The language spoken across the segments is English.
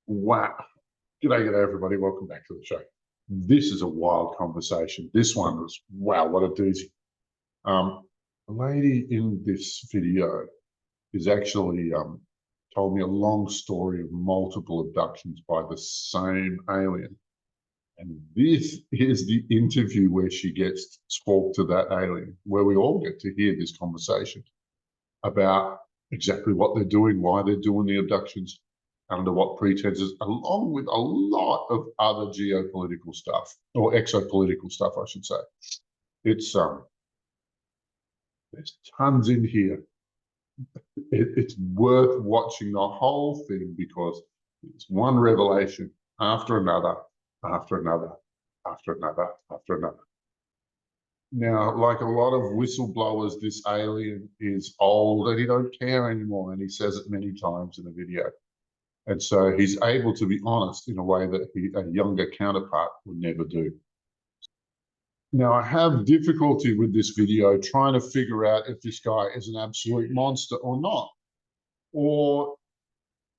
Wow. G'day, everybody. Welcome back to the show. This is a wild conversation. This one was, wow, what a doozy. The lady in this video is actually told me a long story of multiple abductions by the same alien. And this is the interview where she gets to talk to that alien, where we all get to hear this conversation about exactly what they're doing, why they're doing the abductions, under what pretenses, along with a lot of other geopolitical stuff, or exopolitical stuff, I should say. It's there's tons in here. It's worth watching the whole thing because it's one revelation after another, after another, after another, after another. Now, like a lot of whistleblowers, this alien is old and he don't care anymore, and he says it many times in the video. And so he's able to be honest in a way that a younger counterpart would never do. Now, I have difficulty with this video trying to figure out if this guy is an absolute monster or not. Or,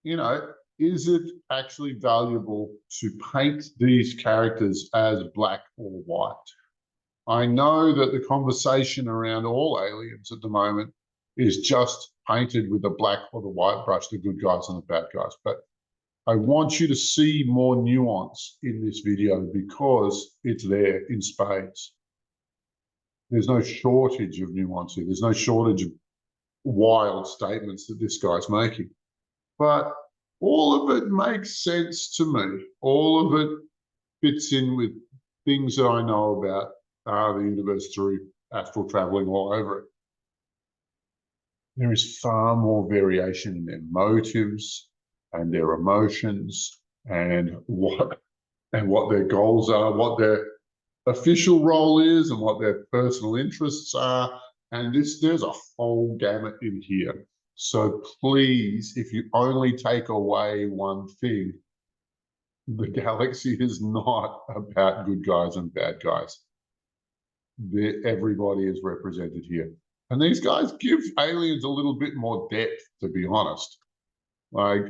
you know, is it actually valuable to paint these characters as black or white? I know that the conversation around all aliens at the moment is just painted with the black or the white brush, the good guys and the bad guys. But I want you to see more nuance in this video because it's there in spades. There's no shortage of nuance here. There's no shortage of wild statements that this guy's making. But all of it makes sense to me. All of it fits in with things that I know about the universe through astral traveling all over it. There is far more variation in their motives and their emotions and what their goals are, what their official role is and what their personal interests are. And there's a whole gamut in here. So please, if you only take away one thing, the galaxy is not about good guys and bad guys. Everybody is represented here. And these guys give aliens a little bit more depth, to be honest. Like,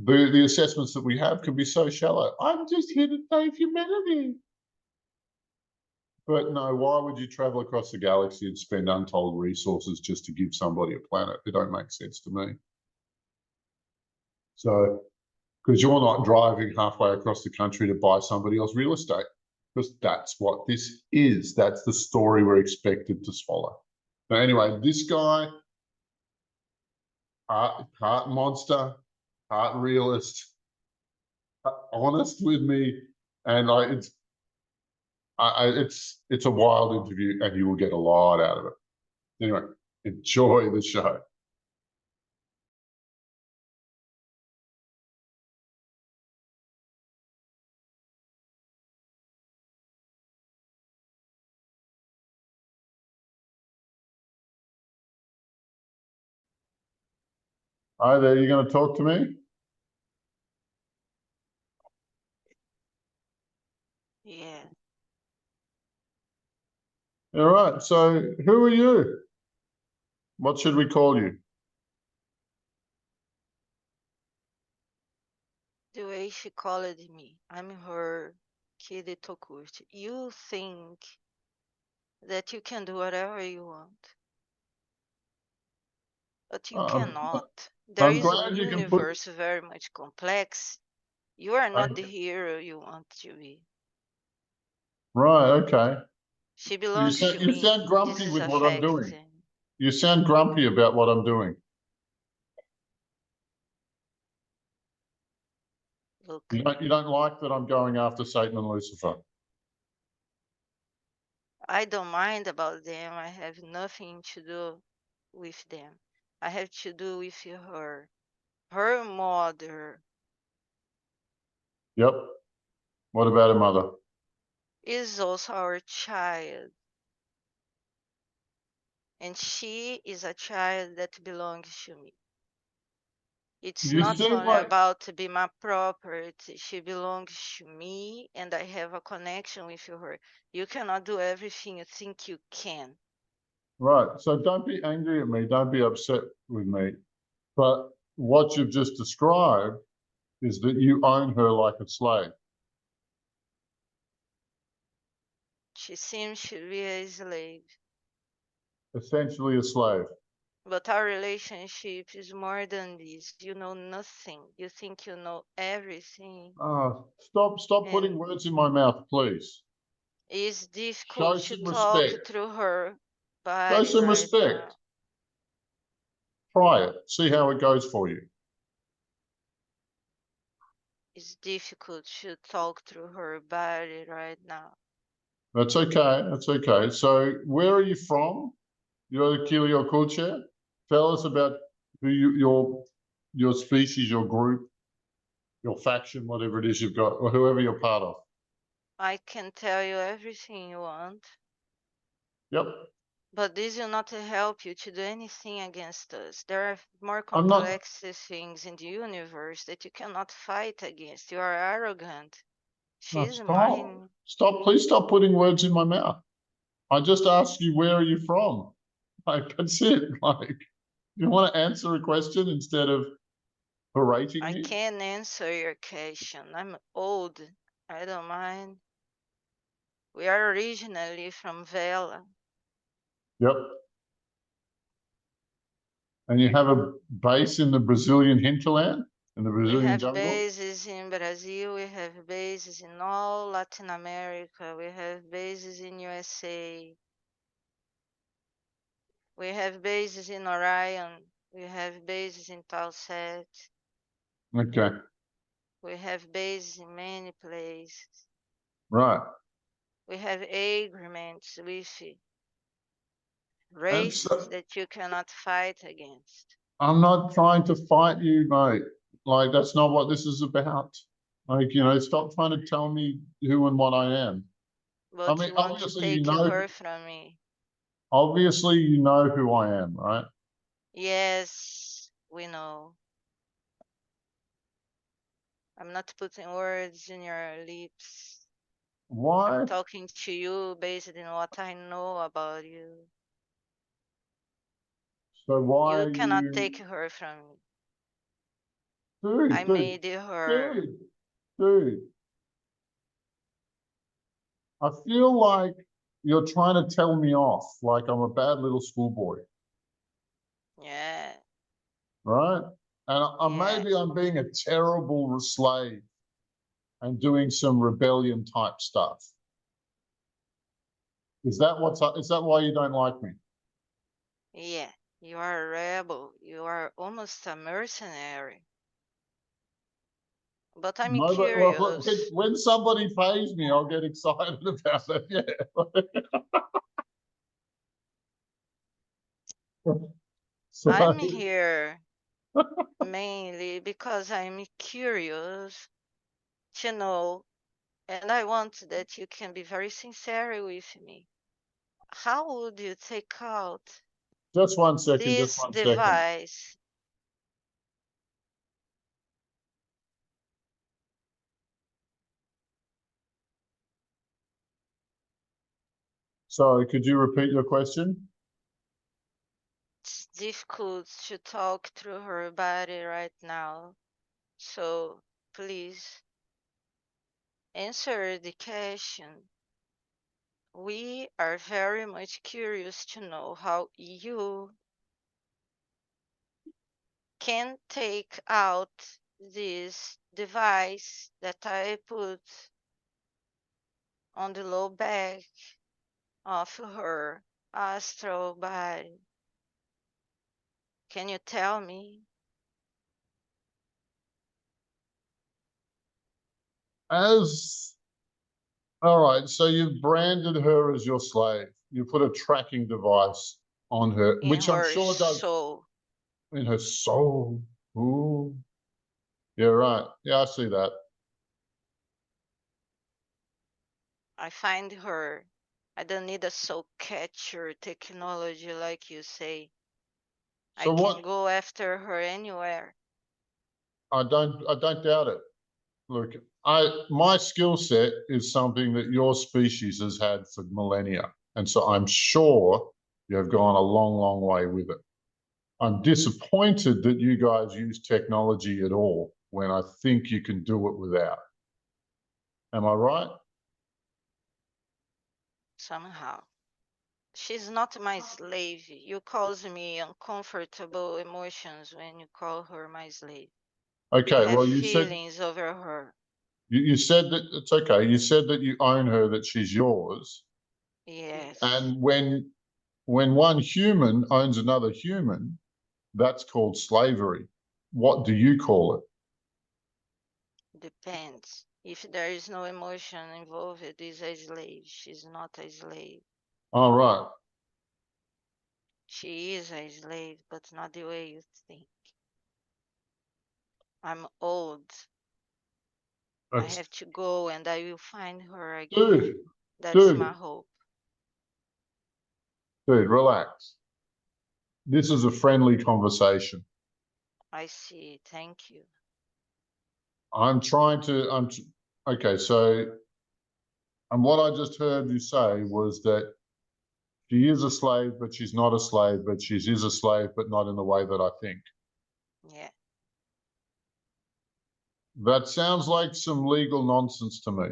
the assessments that we have can be so shallow. I'm just here to save humanity. But no, why would you travel across the galaxy and spend untold resources just to give somebody a planet? It don't make sense to me. So, because you're not driving halfway across the country to buy somebody else real estate, because that's what this is. That's the story we're expected to swallow. But anyway, this guy, part monster, part realist, honest with me, and it's a wild interview, and you will get a lot out of it. Anyway, enjoy the show. Hi there, you going to talk to me? Yeah. All right. So who are you? What should we call you? The way she called me, I'm her kid Tokurt. You think that you can do whatever you want, but you cannot. There I'm is a glad you can put. universe very much complex. You are not the Okay. hero you want to be. Right. Okay. She You belongs to sound me. This grumpy is with a what I'm fact. doing. You sound grumpy about what I'm doing. Look, You don't like that I'm going after Satan and Lucifer. I don't mind about them. I have nothing to do with them. I have to do with her. Her mother Yep. What about her mother? is also our child. And she is a child that belongs to me. It's You not seem only like about to be my property. She belongs to me and I have a connection with her. You cannot do everything you think you can. right. So don't be angry at me. Don't be upset with me. But what you've just described is that you own her like a slave. She seems to be a slave. Essentially a slave. But our relationship is more than this. You know nothing. You think you know everything. Stop putting And words in my mouth, please. it's Show difficult to some talk respect. through her Show body some right respect. now. Try it. See how it goes for you. It's difficult to talk through her body right now. That's okay. That's okay. So where are you from? You're the Kilio Kulche. Tell us about who your species, your group, your faction, whatever it is you've got, or whoever you're part of. I can tell you everything you want, Yep. but this will not help you to do anything against us. There are more I'm not. complex things in the universe that you cannot fight against. You are arrogant. No, She's stop. mine. Stop. Please stop putting words in my mouth. I just asked you, where are you from? Like, that's it. Like, you want to answer a question instead of berating I me? can answer your question. I'm old. I don't mind. We are originally from Vela. Yep. And you have a base in the Brazilian hinterland, in the We Brazilian have jungle? bases in Brazil. We have bases in all Latin America. We have bases in USA. We have bases in Orion. We have bases in Tall. Okay. We have bases in many places. Right. We have agreements with And races so, that you cannot fight against. I'm not trying to fight you, mate. Like, that's not what this is about. Like, stop trying to tell me who and what I am. I But mean, you want to take her from me. obviously you know who I am, right? Yes, we know. I'm not putting words in your lips. Why? I'm talking to you based on what I know about you. So why You are cannot you, take her from me. I dude, made her. dude, dude. I feel like you're trying to tell me off, like I'm a bad little schoolboy, Yeah, right? And yeah. maybe I'm being a terrible slave and doing some rebellion type stuff. Is that why you don't like me? Yeah, you are a rebel. You are almost a mercenary. But I'm No, but well, curious. when somebody pays me, I'll get excited about it. Yeah. So I'm here mainly because I'm curious to know, and I want that you can be very sincere with me. How would you take out just 1 second, just this 1 second. device? Sorry, could you repeat your question? It's difficult to talk through her body right now. So please answer the question. We are very much curious to know how you can take out this device that I put on the low back of her astral body. Can you tell me? All right, so you've branded her as your slave. You put a tracking device on her, In which I'm her sure does soul. in her soul. Ooh, yeah, right. Yeah, I see that. I find her. I don't need a soul catcher technology like you say. I So can what? go after her anywhere. I don't doubt it. Look, my skill set is something that your species has had for millennia, and so I'm sure you have gone a long, long way with it. I'm disappointed that you guys use technology at all when I think you can do it without. Am I right? Somehow. She's not my slave. You cause me uncomfortable emotions when you call her my slave. Okay, I have well, you said feelings over her. you said that it's okay. You said that you own her, that she's yours. Yes, And when one human owns another human, that's called slavery. What do you call it? depends. If there is no emotion involved, it is a slave. She's not a slave. All right. She is a slave, but not the way you think. I'm old. I That's, have to go and I will find her again. dude, That's my dude, hope. dude, relax. This is a friendly conversation. I see. Thank you. I'm trying to, okay, so, and what I just heard you say was that she is a slave, but she's not a slave, but she is a slave, but not in the way that I think. Yeah, That sounds like some legal nonsense to me.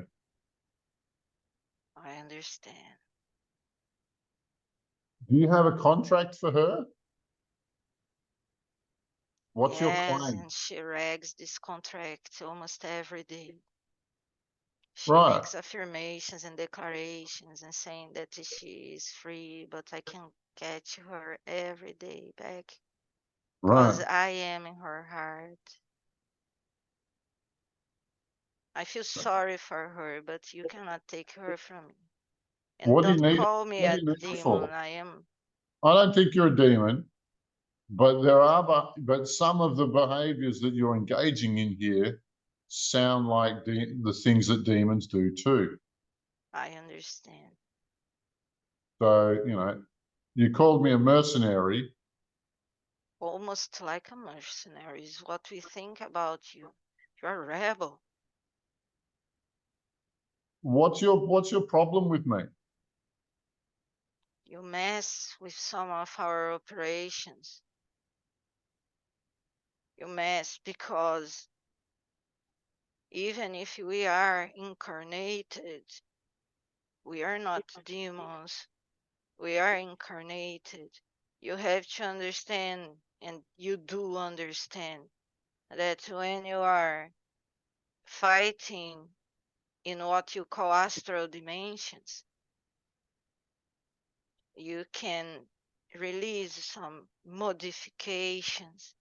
I understand. Do you have a contract for her? What's your Yes, claim? and she regs this contract almost every day. She Right, makes affirmations and declarations and saying that she is free, but I can catch her every day back because right. I am in her heart. I feel sorry for her, but you cannot take her from me. And What do you don't need? call me What do a you need her demon. for? I am. I don't think you're a demon, but there are, but some of the behaviors that you're engaging in here sound like the things that demons do too. I understand. So, you called me a mercenary. Almost like a mercenary is what we think about you. You're a rebel. What's your problem with me? You mess with some of our operations. You mess because even if we are incarnated, we are not demons. We are incarnated. You have to understand, and you do understand, that when you are fighting in what you call astral dimensions, you can release some modifications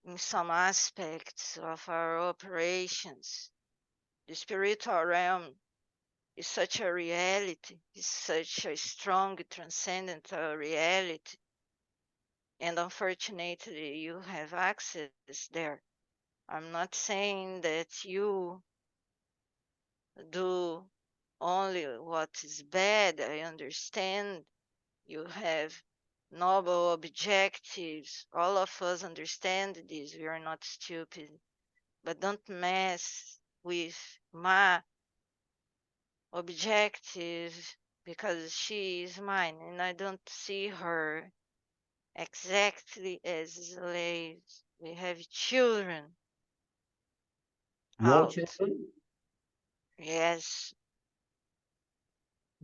in some aspects of our operations. The spiritual realm is such a reality, is such a strong transcendental reality, and unfortunately you have access there. I'm not saying that you do only what is bad. I understand you have noble objectives. All of us understand this. We are not stupid. But don't mess with my objective because she is mine and I don't see her exactly as slaves. We have children Your out. children? Yes.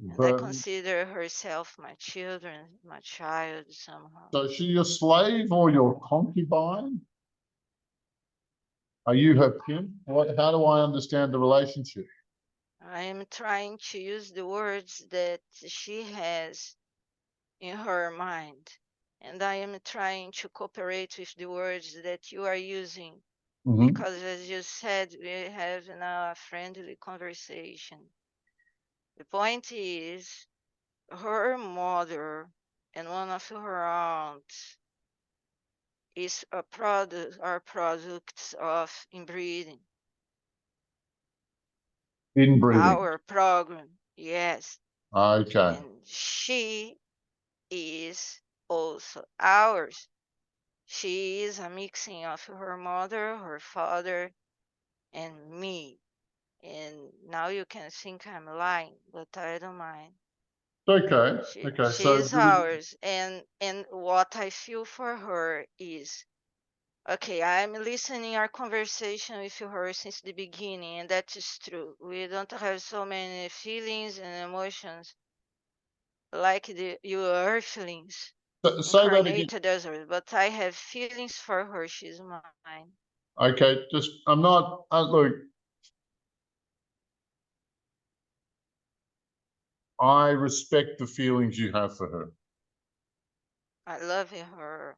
And I But consider herself my children, my child somehow. so is she your slave or your concubine? Are you her pimp? How do I understand the relationship? I am trying to use the words that she has in her mind. And I am trying to cooperate with the words that you are using. Mm-hmm. Because as you said, we have now a friendly conversation. The point is, her mother and one of her aunts is a product are products of inbreeding. Inbreeding. Our program, yes. Okay. And she is also ours. She is a mixing of her mother, her father, and me. And now you can think I'm lying, but I don't mind. Okay. She So is ours, and what I feel for her is Okay, I'm listening our conversation with her since the beginning, and that is true. We don't have so many feelings and emotions like your earthlings Say that again. incarnated as her, but I have feelings for her. She's mine. Okay, just I'm not. Look, I respect the feelings you have for her. I love her.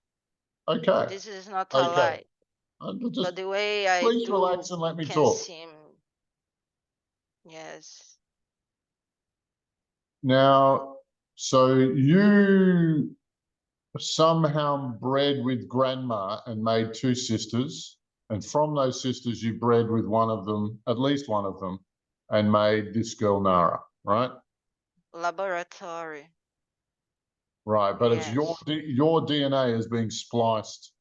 Okay, This is not a okay. lie, Just but the way I please do relax and let me can talk. seem. Yes. Now, so you somehow bred with grandma and made two sisters, and from those sisters you bred with one of them, at least one of them, and made this girl Nara, right? Laboratory. Right, but it's Yes. your DNA is being spliced.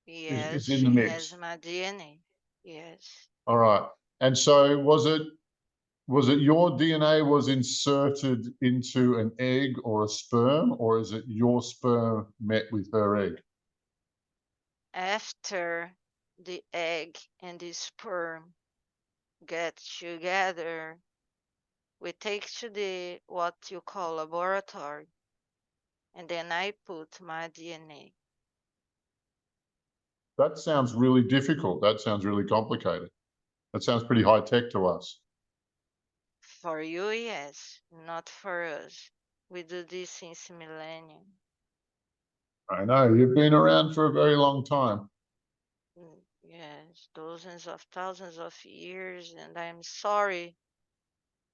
Yes, Is in the she has mix. my DNA. Yes. All right, and so was it your DNA was inserted into an egg or a sperm, or is it your sperm met with her egg? After the egg and the sperm get together, we take to the what you call laboratory, and then I put my DNA. That sounds really difficult. That sounds really complicated. That sounds pretty high tech to us. For you, yes, not for us. We do this since millennium. I know you've been around for a very long time. Yes, dozens of thousands of years, and I'm sorry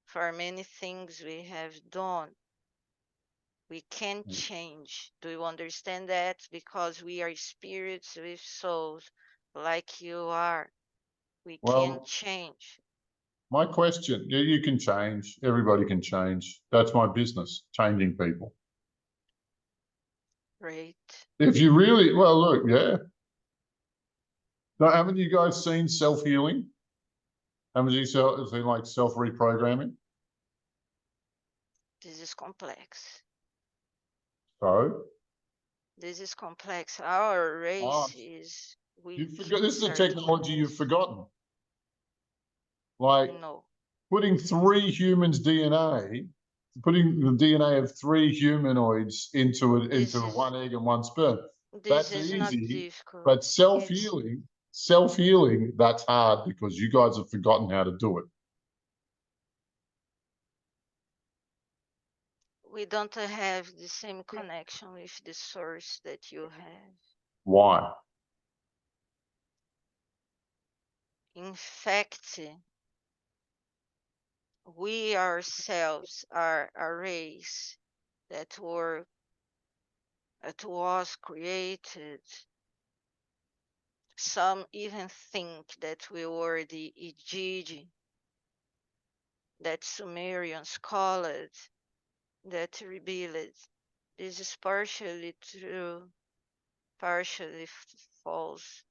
for many things we have done. We can change. Do you understand that? Because we are spirits with souls, like you are. We can Well, change. my question, you can change. Everybody can change. That's my business, changing people. Great. If you really, well, look, yeah. Now, haven't you guys seen self-healing? Haven't you seen like self-reprogramming? This is complex. So, This is complex. Our ah, race is you weak forgot. in This is a certain technology ways. you've forgotten. Like No. putting three humans' DNA, putting the DNA of three humanoids into This is one egg and one sperm. this That's is not easy, difficult. but Yes. self-healing, that's hard because you guys have forgotten how to do it. We don't have the same connection with the source that you have. Why? In fact, we ourselves are a race that was created. Some even think that we were the Ijiji that Sumerians called, that rebelled. This is partially true, partially false.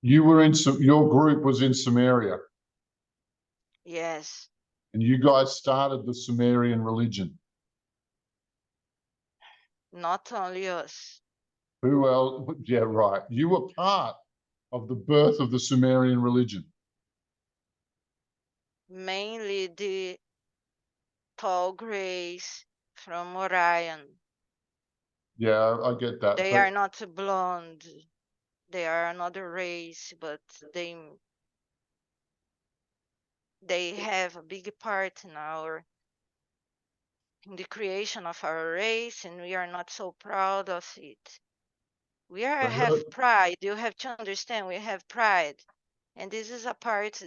You were in your group was in Samaria, Yes, and you guys started the Sumerian religion. not only us. Who else? Yeah, right. You were part of the birth of the Sumerian religion. Mainly the tall grays from Orion. Yeah, I get that. They But are not blonde. They are another race, but they have a big part in the creation of our race, and we are not so proud of it. Have pride. You have to understand we have pride, and this is a part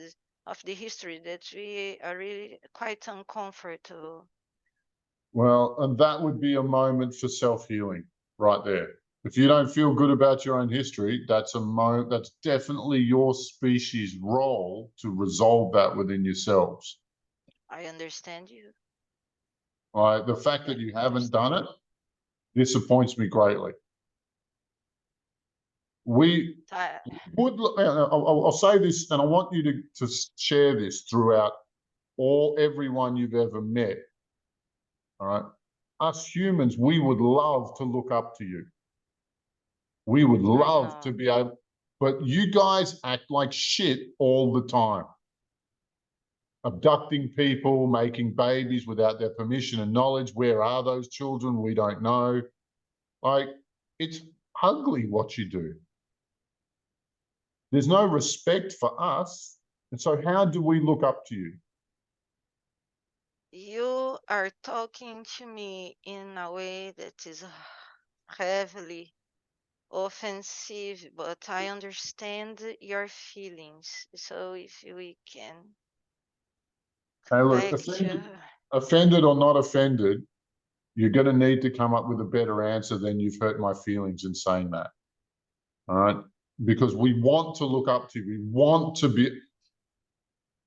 of the history that we are really quite uncomfortable. well, and that would be a moment for self-healing right there. If you don't feel good about your own history, that's definitely your species' role to resolve that within yourselves. I understand you. Right? The fact that you haven't done it disappoints me greatly. We would, I'll say this, and I want you to share this throughout everyone you've ever met. All right. Us humans, we would love to look up to you. We would I love to know. be able, but you guys act like shit all the time. Abducting people, making babies without their permission and knowledge. Where are those children? We don't know. Like, it's ugly what you do. There's no respect for us. And so how do we look up to you? You are talking to me in a way that is heavily offensive, but I understand your feelings. So if we can Hey, come look, back to offended or not offended, you're going to need to come up with a better answer than you've hurt my feelings in saying that. All right? Because we want to look up to you. We want to be.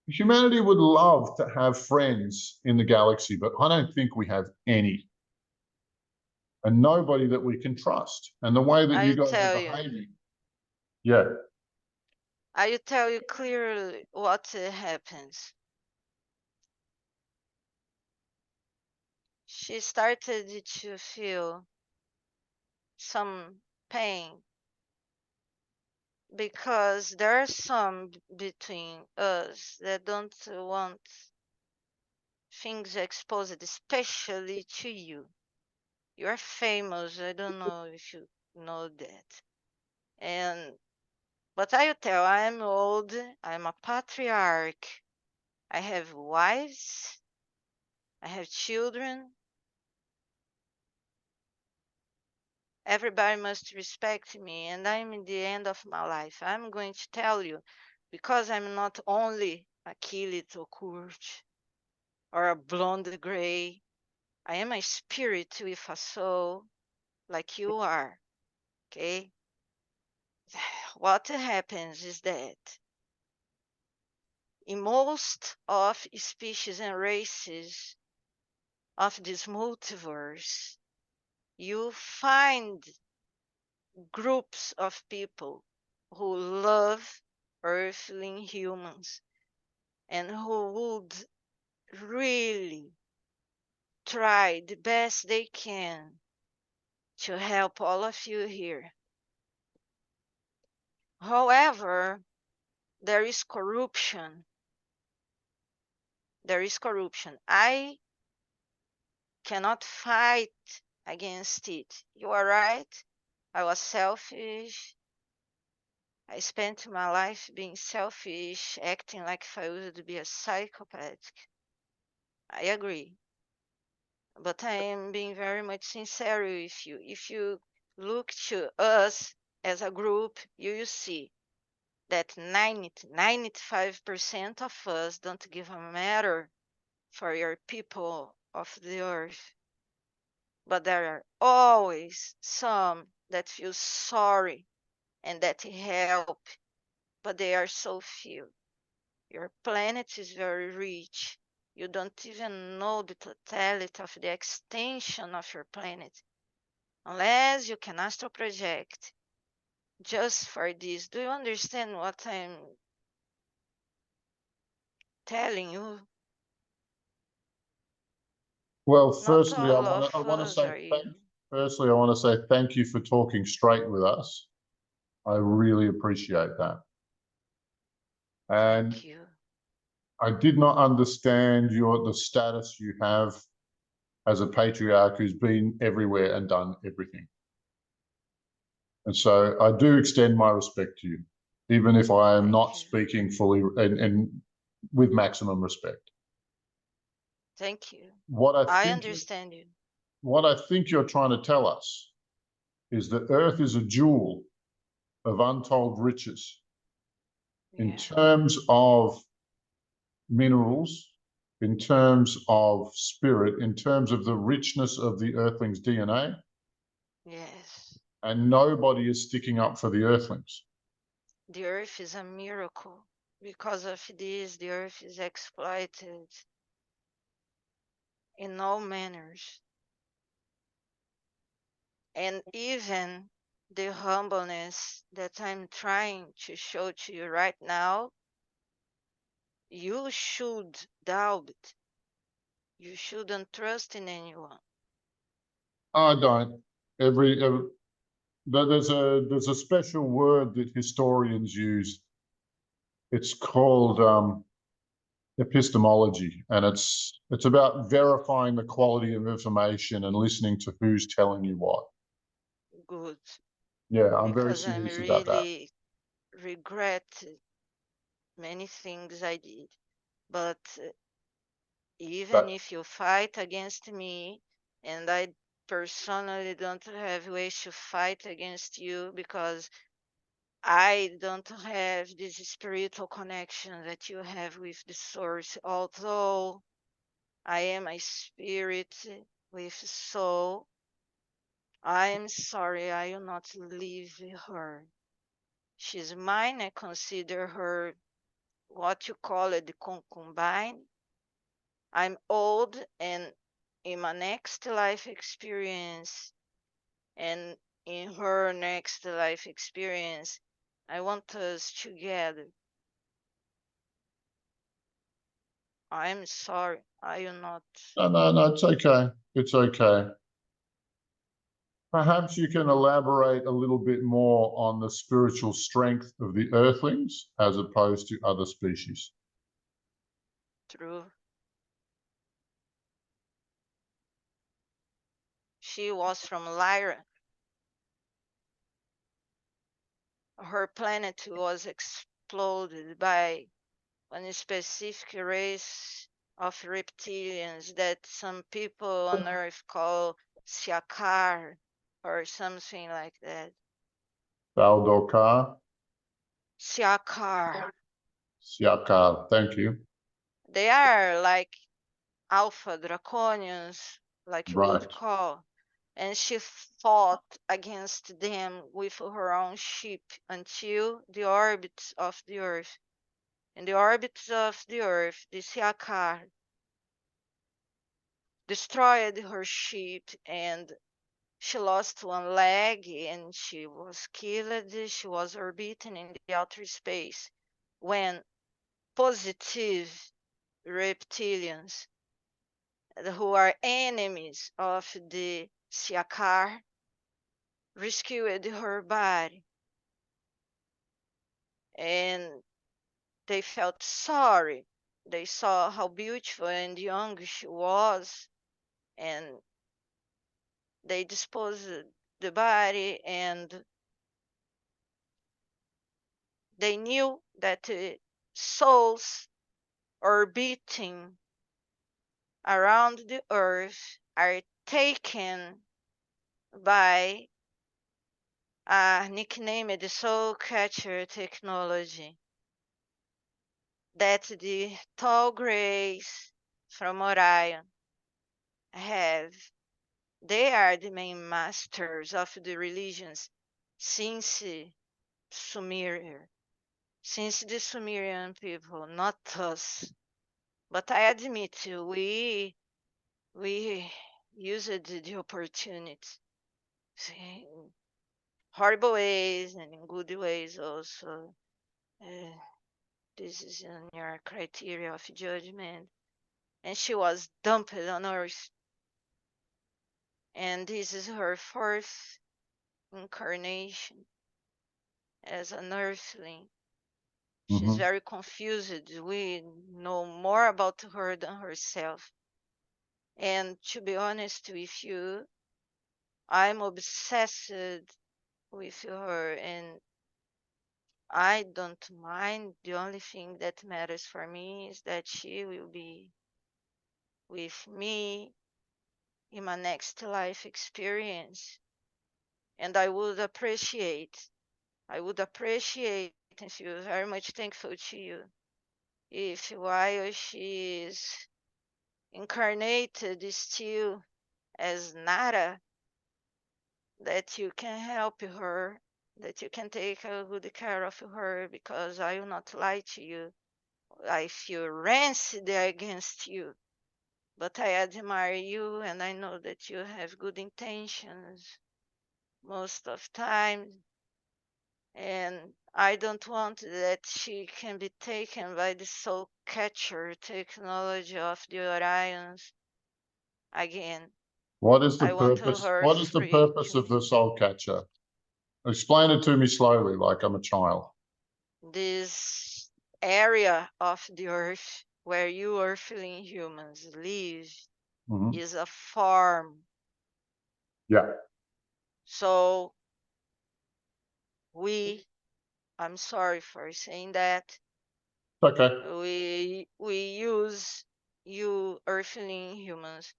Humanity would love to have friends in the galaxy, but I don't think we have any. And nobody that we can trust. And the way that you I'll guys are tell you. behaving. Yeah. I'll tell you clearly what happens. She started to feel some pain because there are some between us that don't want things exposed, especially to you. You're famous. I don't know if you know that. But I'll tell, I'm old. I'm a patriarch. I have wives. I have children. Everybody must respect me, and I'm in the end of my life. I'm going to tell you, because I'm not only a Kilit or Kurt or a blonde gray. I am a spirit with a soul like you are, okay? What happens is that in most of species and races of this multiverse, you find groups of people who love earthling humans and who would really try the best they can to help all of you here. However, there is corruption. There is corruption. I cannot fight against it. You are right. I was selfish. I spent my life being selfish, acting like if I would be a psychopath. I agree. But I am being very much sincere with you. If you look to us as a group, you will see that 95% of us don't give a matter for your people of the earth. But there are always some that feel sorry and that help, but they are so few. Your planet is very rich. You don't even know the totality of the extension of your planet unless you can astral project just for this. Do you understand what I'm telling you? Well, Not firstly, all of I want to us say are you. firstly, I want to say thank you for talking straight with us. I really appreciate that. And Thank you. I did not understand the status you have as a patriarch who's been everywhere and done everything. And so I do extend my respect to you, even if I am Thank not you. speaking fully and with maximum respect. Thank you. What I understand you. what I think you're trying to tell us is that Earth is a jewel of untold riches in Yeah. terms of minerals, in terms of spirit, in terms of the richness of the Earthlings' DNA, Yes. and nobody is sticking up for the Earthlings. The earth is a miracle. Because of this, the earth is exploited in all manners. And even the humbleness that I'm trying to show to you right now, you should doubt it. You shouldn't trust in anyone. I don't. Every there's a special word that historians use. It's called epistemology, and it's about verifying the quality of information and listening to who's telling you what. Good. Yeah, I'm very Because I'm serious about that. really regret many things I did. But even if you fight against me, and I personally don't have ways to fight against you because I don't have this spiritual connection that you have with the source, although I am a spirit with soul. I am sorry I will not leave her. She's mine. I consider her what you call it, the concubine. I'm old, and in my next life experience and in her next life experience, I want us together. I'm sorry, I will not. No, it's okay. It's okay. Perhaps you can elaborate a little bit more on the spiritual strength of the earthlings as opposed to other species. True. She was from Lyra. Her planet was exploded by one specific race of reptilians that some people on Earth call Siakar or something like that. Baldokar, Siakar. Siakar, thank you. They are like alpha draconians, like you Right. would call. And she fought against them with her own ship until the orbits of the Earth. In the orbits of the Earth, the Siakar destroyed her ship, and she lost one leg and she was killed. She was orbiting in the outer space when positive reptilians who are enemies of the Siakar rescued her body, and they felt sorry. They saw how beautiful and young she was, and they disposed the body, and they knew that the souls orbiting around the earth are taken by nicknamed the soul catcher technology that the tall grays from Orion have. They are the main masters of the religions since Sumeria, since the Sumerian people, not us. But I admit we used the opportunity in horrible ways and in good ways also. This is in your criteria of judgment. And she was dumped on earth. And this is her fourth incarnation as an earthling. She's very confused. We know more about her than herself. And to be honest with you, I'm obsessed with her, and I don't mind. The only thing that matters for me is that she will be with me in my next life experience. And I would appreciate and feel very much thankful to you if while she is incarnated still as Nara, that you can help her, that you can take a good care of her, because I will not lie to you. I feel rancid against you, but I admire you, and I know that you have good intentions most of time, and I don't want that she can be taken by the soul catcher technology of the Orions again. What is the I want purpose? her What is the free purpose to of the soul catcher? Explain it to me slowly, like I'm a child. This area of the earth where you earthling humans live Mhm. is a farm. Yeah. So I'm sorry for saying that, Okay. we use you earthling humans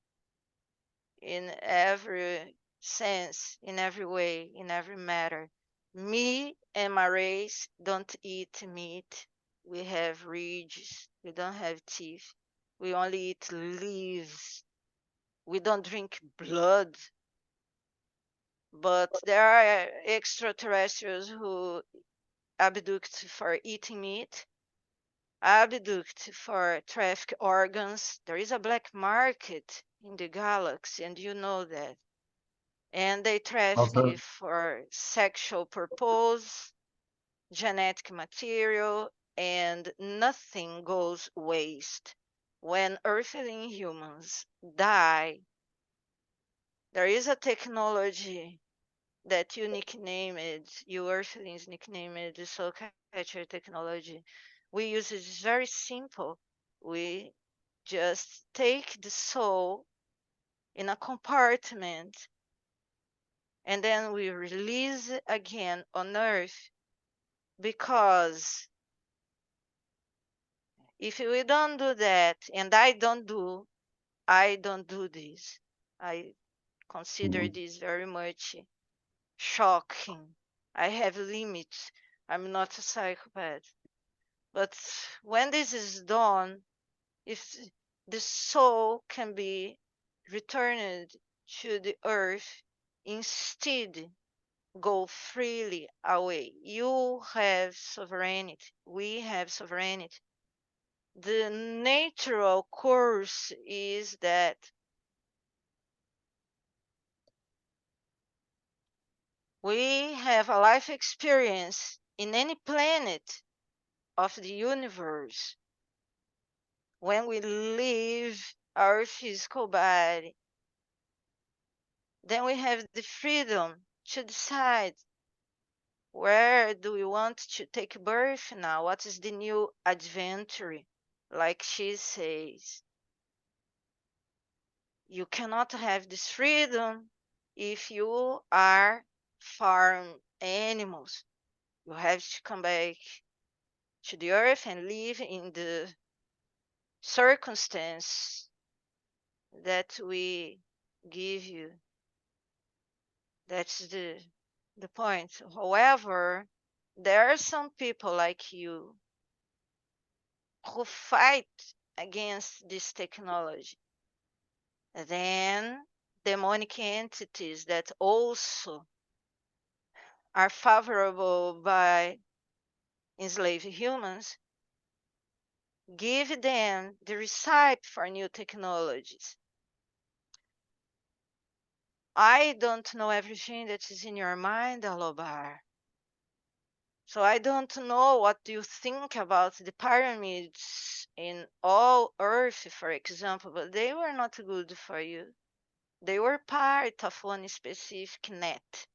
in every sense, in every way, in every matter. Me and my race don't eat meat. We have ridges. We don't have teeth. We only eat leaves. We don't drink blood. But there are extraterrestrials who abduct for eating meat, abduct for traffic organs. There is a black market in the galaxy, and you know that. And they I've traffic heard. for sexual purpose, genetic material, and nothing goes waste. When earthling humans die, there is a technology that you nicknamed, you earthlings nicknamed the soul catcher technology. We use it, it's very simple. We just take the soul in a compartment and then we release it again on earth, because if we don't do that, and I don't do this, I consider Mhm. this very much shocking. I have limits. I'm not a psychopath. But when this is done, if the soul can be returned to the earth, instead go freely away. You have sovereignty. We have sovereignty. The natural course is that we have a life experience in any planet of the universe when we leave our physical body. Then we have the freedom to decide, where do we want to take birth now? What is the new adventure? Like she says, you cannot have this freedom if you are farm animals. You have to come back to the earth and live in the circumstance that we give you. That's the point. However, there are some people like you who fight against this technology. Then demonic entities that also are favorable by enslaved humans give them the recipe for new technologies. I don't know everything that is in your mind, Alobar. So I don't know what you think about the pyramids in all Earth, for example, but they were not good for you. They were part of one specific net.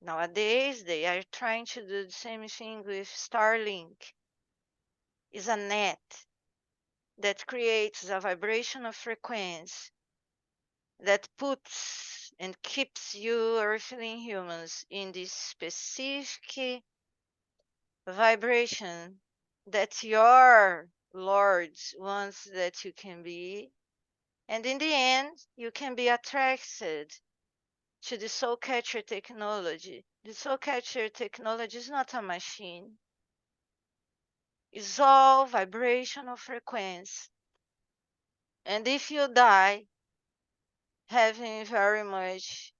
Nowadays, they are trying to do the same thing with Starlink. It's a net that creates a vibrational frequency that puts and keeps you earthling humans in this specific vibration that your lords wants that you can be. And in the end, you can be attracted to the soul catcher technology. The soul catcher technology is not a machine. It's all vibrational frequency. And if you die having very much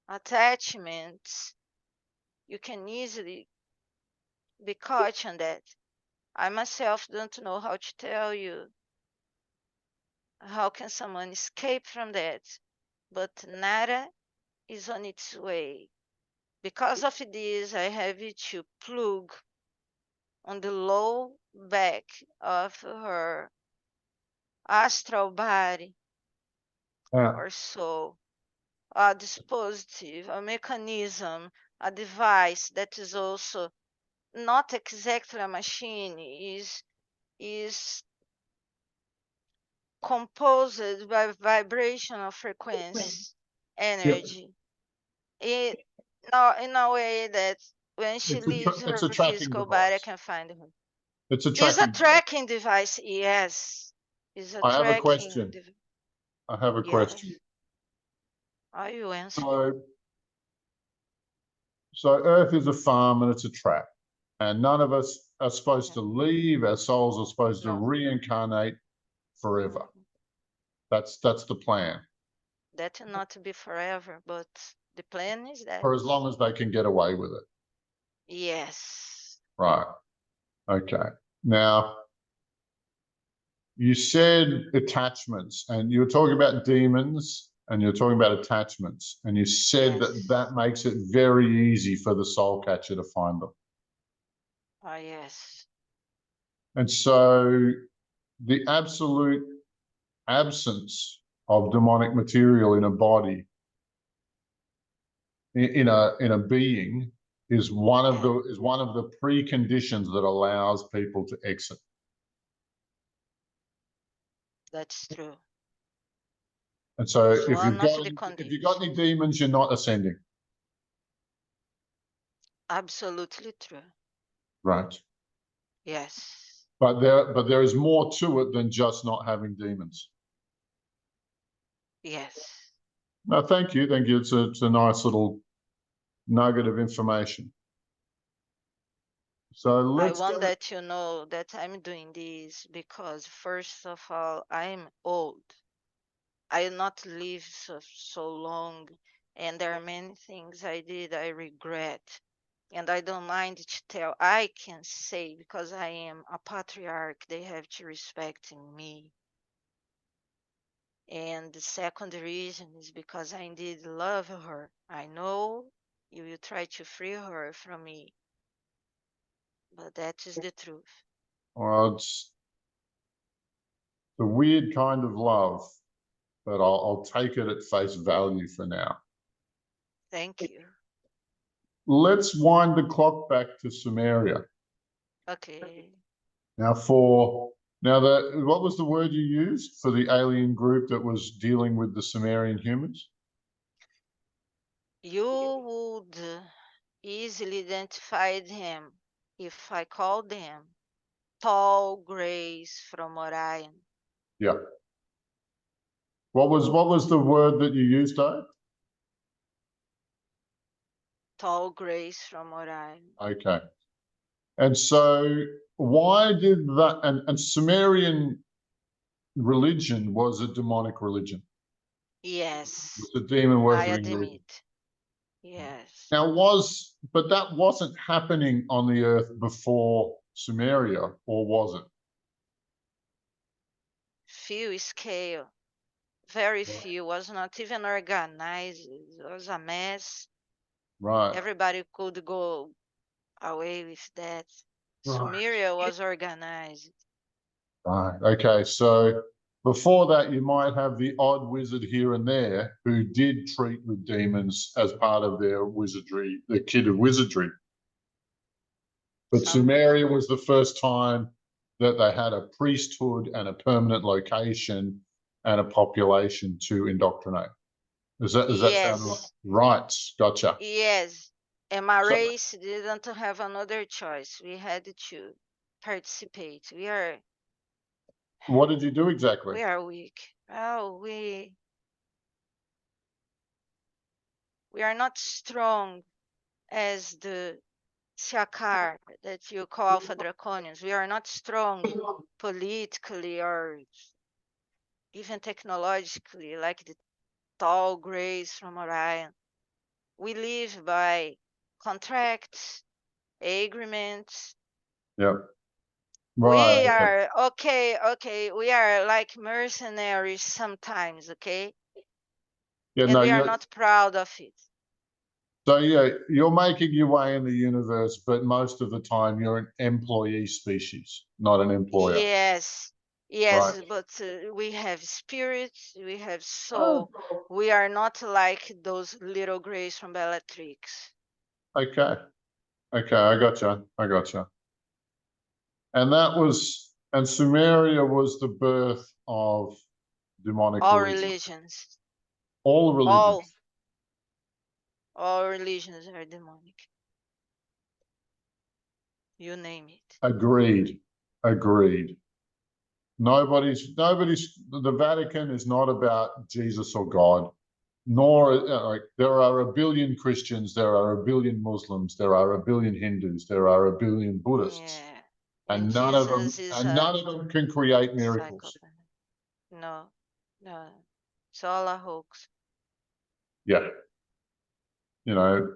attachments, you can easily be caught on that. I myself don't know how to tell you how can someone escape from that, but Nara is on its way. Because of this, I have to plug on the low back of her astral body Yeah. or soul. a dispositive, a mechanism, a device that is also not exactly a machine, is composed by vibrational frequency Yep. energy. It now in a way that when she leaves It's her a tracking physical body, I device. can find her. It's a Is a tracking device. tracking device, yes. Is a I have a tracking question. device. I have a Yes. question. Are you answering? So Earth is a farm and it's a trap. And none of us are supposed to leave. Our souls are supposed to No. reincarnate forever. That's the plan. That will not be forever, but the plan is that. For as long as they can get away with it. Yes. Right. Okay. Now, you said attachments, and you were talking about demons, and you're talking about attachments, and you said Yes. that makes it very easy for the soul catcher to find them. Oh, yes. And so the absolute absence of demonic material in a body, in a being, is one of the preconditions that allows people to exit. That's true. And so It's if one you've of got the if you've got any conditions. demons, you're not ascending. Absolutely true. Right. Yes. But there is more to it than just not having demons. Yes. No, thank you. Thank you. It's a nice little nugget of information. So I let's want go. that you know that I'm doing this because, first of all, I'm old. I not live so long, and there are many things I did I regret. And I don't mind to tell. I can say because I am a patriarch, they have to respect me. And the second reason is because I indeed love her. I know you will try to free her from me, but that is the truth. Well, it's the weird kind of love, but I'll take it at face value for now. Thank you. Let's wind the clock back to Samaria. Okay. Now, what was the word you used for the alien group that was dealing with the Sumerian humans? You would easily identify them if I called them tall grays from Orion. Yeah. What was the word that you used, Dave? Tall grays from Orion. Okay. And so why did that, and Sumerian religion was a demonic religion. Yes, It was a demon I worshipping religion. admit. Yes. Now but that wasn't happening on the earth before Sumeria, or was it? Few scale. Very few. Was not even organized. It was a mess. Right. Everybody could go away with that. Right. Sumeria was organized. Right. Okay. So before that, you might have the odd wizard here and there who did treat with demons as part of their wizardry, the kit of wizardry. But Some Sumeria was the first time that they had a priesthood and a permanent location and a population to indoctrinate. Does that sound right? Yes. Right. Gotcha. Yes. And my So race didn't have another choice. We had to participate. what did you do exactly? We are weak. Oh, we are not strong as the Shakar that you call Alpha Draconians. We are not strong politically or even technologically like the tall grays from Orion. We live by contracts, agreements. Yep. Right. We Okay. are okay. We are like mercenaries sometimes, okay? Yeah. And No. we are not proud of it. So yeah, you're making your way in the universe, but most of the time you're an employee species, not an employer. Yes, Yes, Right. but we have spirits, we have soul. We are not like those little grays from Bellatrix. Okay. Okay, I gotcha. I gotcha. And Sumeria was the birth of demonic All religion. religions, All all religions. all religions are demonic. You name it. Agreed. Agreed. The Vatican is not about Jesus or God, nor like there are a billion Christians, there are a billion Muslims, there are a billion Hindus, there are a billion Buddhists, Yeah. And and Jesus is none a of them can create miracles. psychopath. No, no. It's all a hoax. Yeah. You know,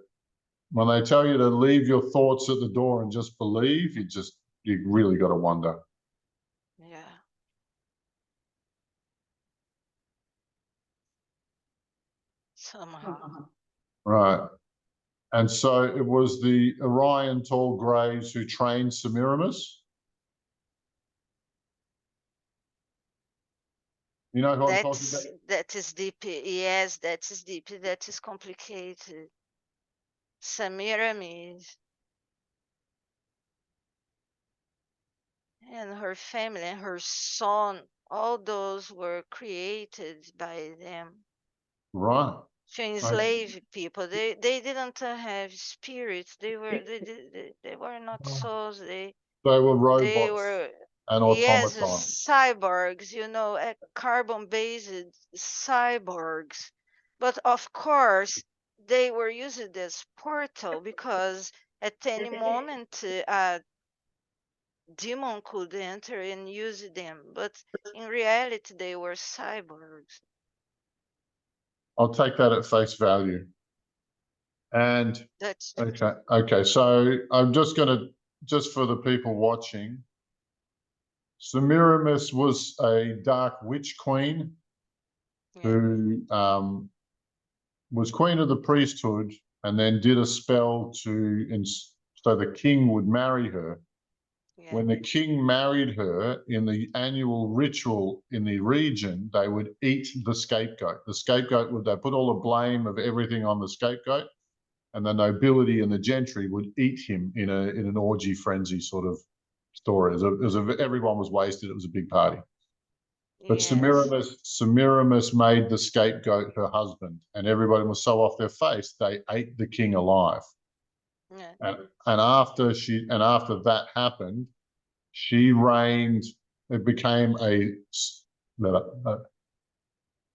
when they tell you to leave your thoughts at the door and just believe, you really got to wonder. Yeah. Somehow. Right. And so it was the Orion Tall Greys who trained Semiramis. You know who I'm talking about? That is deep. Yes, that is deep. That is complicated. Semiramis and her family and her son, all those were created by them Right. to I, enslave people. They didn't have spirits. They were not souls. they were They robots were, and yes, automatons. cyborgs, carbon-based cyborgs. But of course, they were used as portal because at any moment a demon could enter and use them. But in reality, they were cyborgs. I'll take that at face value. And That's okay. So I'm just for the people watching, Semiramis was a dark witch queen yeah, who was queen of the priesthood and then did a spell so the king would marry her. yeah, When the king married her in the annual ritual in the region, they would eat the scapegoat. The scapegoat they put all the blame of everything on the scapegoat, and the nobility and the gentry would eat him in an orgy frenzy sort of story. Everyone was wasted. It was a big party. But yes, Semiramis made the scapegoat her husband, and everybody was so off their face they ate the king alive. yeah, And after that happened, she reigned. It became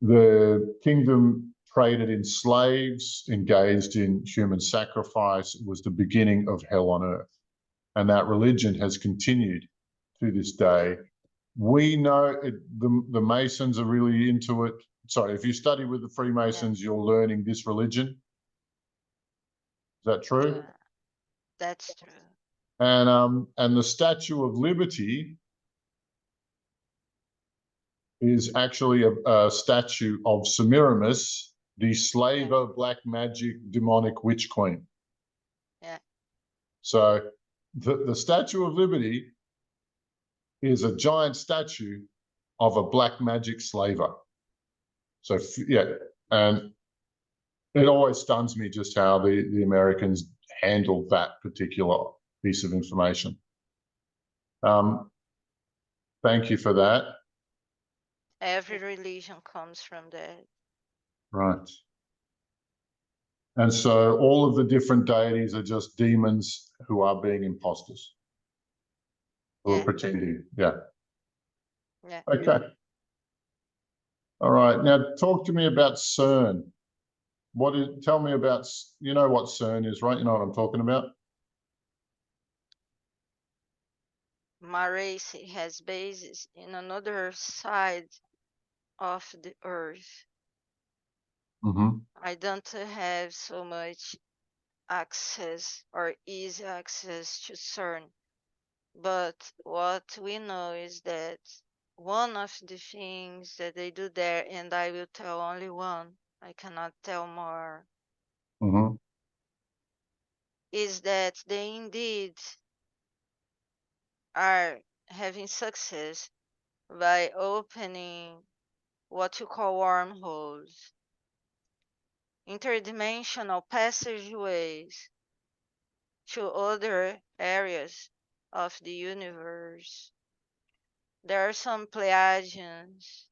the kingdom traded in slaves, engaged in human sacrifice. It was the beginning of hell on earth, and that religion has continued to this day. We know the Masons are really into it. Sorry, if you study with the yeah, Freemasons, you're learning this religion. Is that true? yeah. That's true. And the Statue of Liberty is actually a statue of Semiramis, the Yeah, slaver, black magic, demonic witch queen. yeah, So the Statue of Liberty is a giant statue of a black magic slaver. So yeah, and it always stuns me just how the Americans handled that particular piece of information. Um, thank you for that. every religion comes from that. Right. And so all of the different deities are just demons who are being imposters, who are Yeah, pretending. Yeah. yeah. Okay. All right. Now talk to me about CERN. Tell me about, you know what CERN is, right? You know what I'm talking about? My race has bases in another side of the earth. Mm-hmm. I don't have so much access or easy access to CERN. But what we know is that one of the things that they do there, and I will tell only one, I cannot tell more, Mm-hmm. is that they indeed are having success by opening what you call wormholes, interdimensional passageways to other areas of the universe. There are some Pleiadians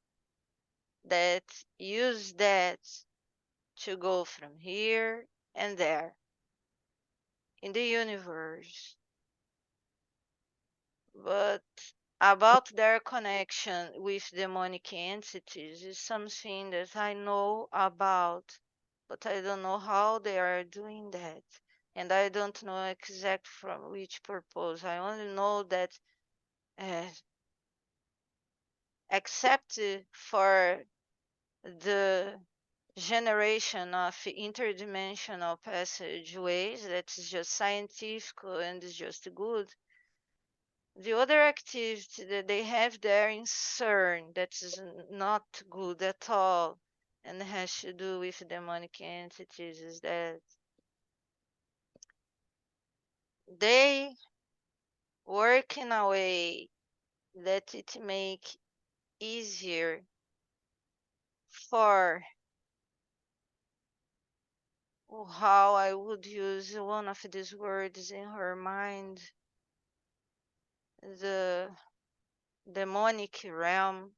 that use that to go from here and there in the universe. But about their connection with demonic entities is something that I know about, but I don't know how they are doing that. And I don't know exact from which purpose. I only know that uh, except for the generation of interdimensional passageways, that's just scientific and is just good. The other activity that they have there in CERN that is not good at all and has to do with demonic entities is that they work in a way that it make easier for how I would use one of these words in her mind, the demonic realm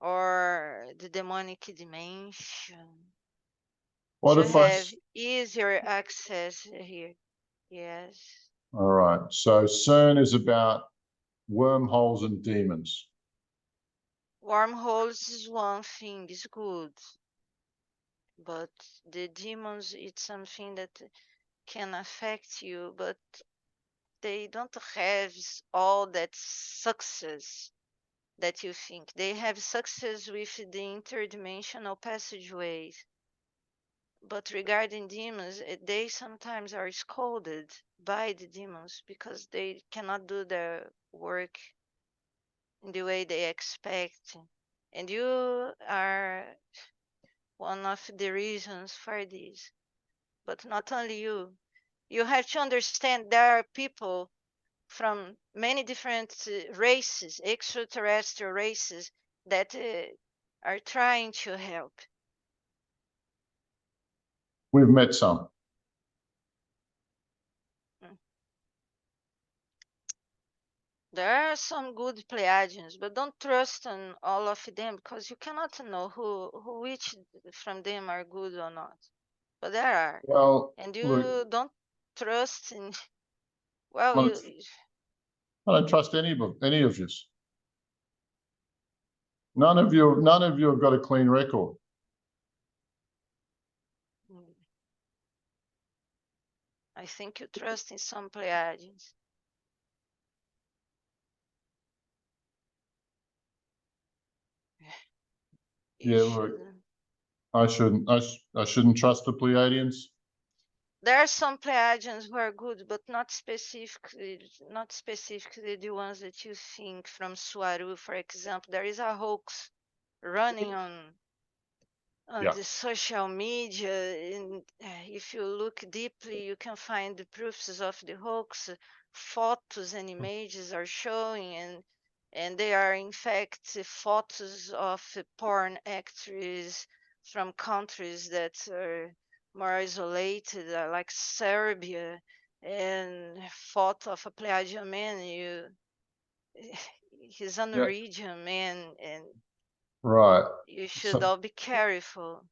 or the demonic dimension, What to if I? have easier access here. Yes. All right. So CERN is about wormholes and demons. Wormholes is one thing, is good. But the demons, it's something that can affect you, but they don't have all that success that you think. They have success with the interdimensional passageways. But regarding demons, they sometimes are scolded by the demons because they cannot do their work in the way they expect. And you are one of the reasons for this. But not only you. You have to understand there are people from many different races, extraterrestrial races, that are trying to help. We've met some. There are some good Pleiadians, but don't trust on all of them because you cannot know which from them are good or not. But there are, Well, and you look, don't trust in. Well, I don't trust any of you. None of you have got a clean record. I think you trust in some Pleiadians. You Yeah, look, shouldn't. I shouldn't trust the Pleiadians. There are some Pleiadians who are good, but not specifically the ones that you think from Suaru, for example. There is a hoax running on the social media, and if you look deeply, you can find the proofs of the hoax. Photos and images are showing, and they are in fact photos of porn actresses from countries that are more isolated, like Serbia, and photo of a Pleiadian man. He's a Norwegian man, and Right. you should all be careful.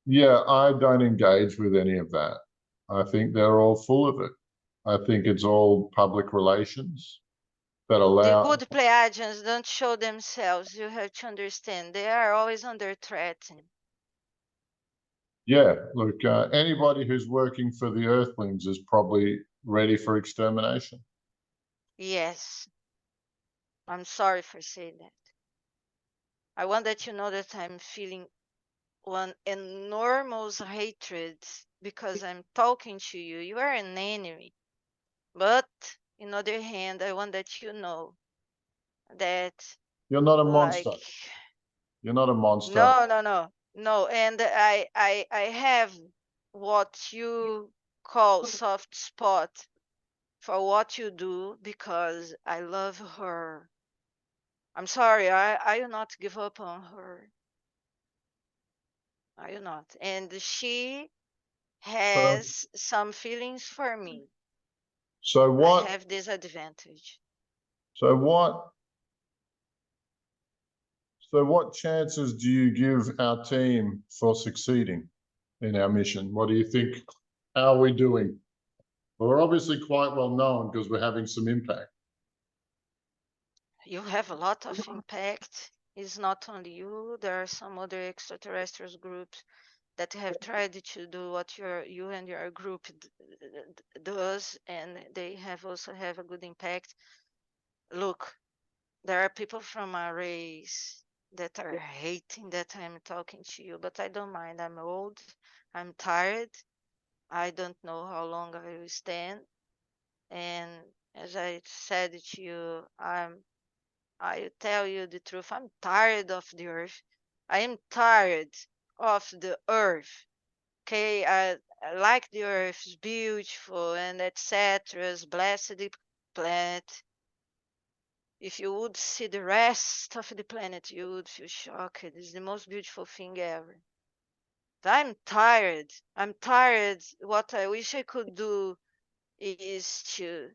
Yeah, I don't engage with any of that. I think they're all full of it. I think it's all public relations that The allow. good Pleiadians don't show themselves. You have to understand. They are always under threat. Yeah, look, anybody who's working for the Earthlings is probably ready for extermination. Yes. I'm sorry for saying that. I want that you know that I'm feeling one enormous hatred because I'm talking to you. You are an enemy. But, on other hand, I want that you know that, You're not a like, monster. You're not a monster. no. And I have what you call soft spot for what you do because I love her. I'm sorry, I will not give up on her. I will not. And she So, has some feelings for me. so I what? have this advantage. So what? So what chances do you give our team for succeeding in our mission? What do you think? How are we doing? Well, we're obviously quite well known because we're having some impact. You have a lot of impact. It's not only you. There are some other extraterrestrial groups that have tried to do what you and your group does, and they have also have a good impact. Look, there are people from our race that are hating that I'm talking to you, but I don't mind. I'm old. I'm tired. I don't know how long I will stand. And as I said to you, I tell you the truth. I'm tired of the earth. I am tired of the earth. Okay, I like the earth. It's beautiful and etc. It's blessed planet. If you would see the rest of the planet, you would feel shocked. It's the most beautiful thing ever. I'm tired. I'm tired. What I wish I could do is to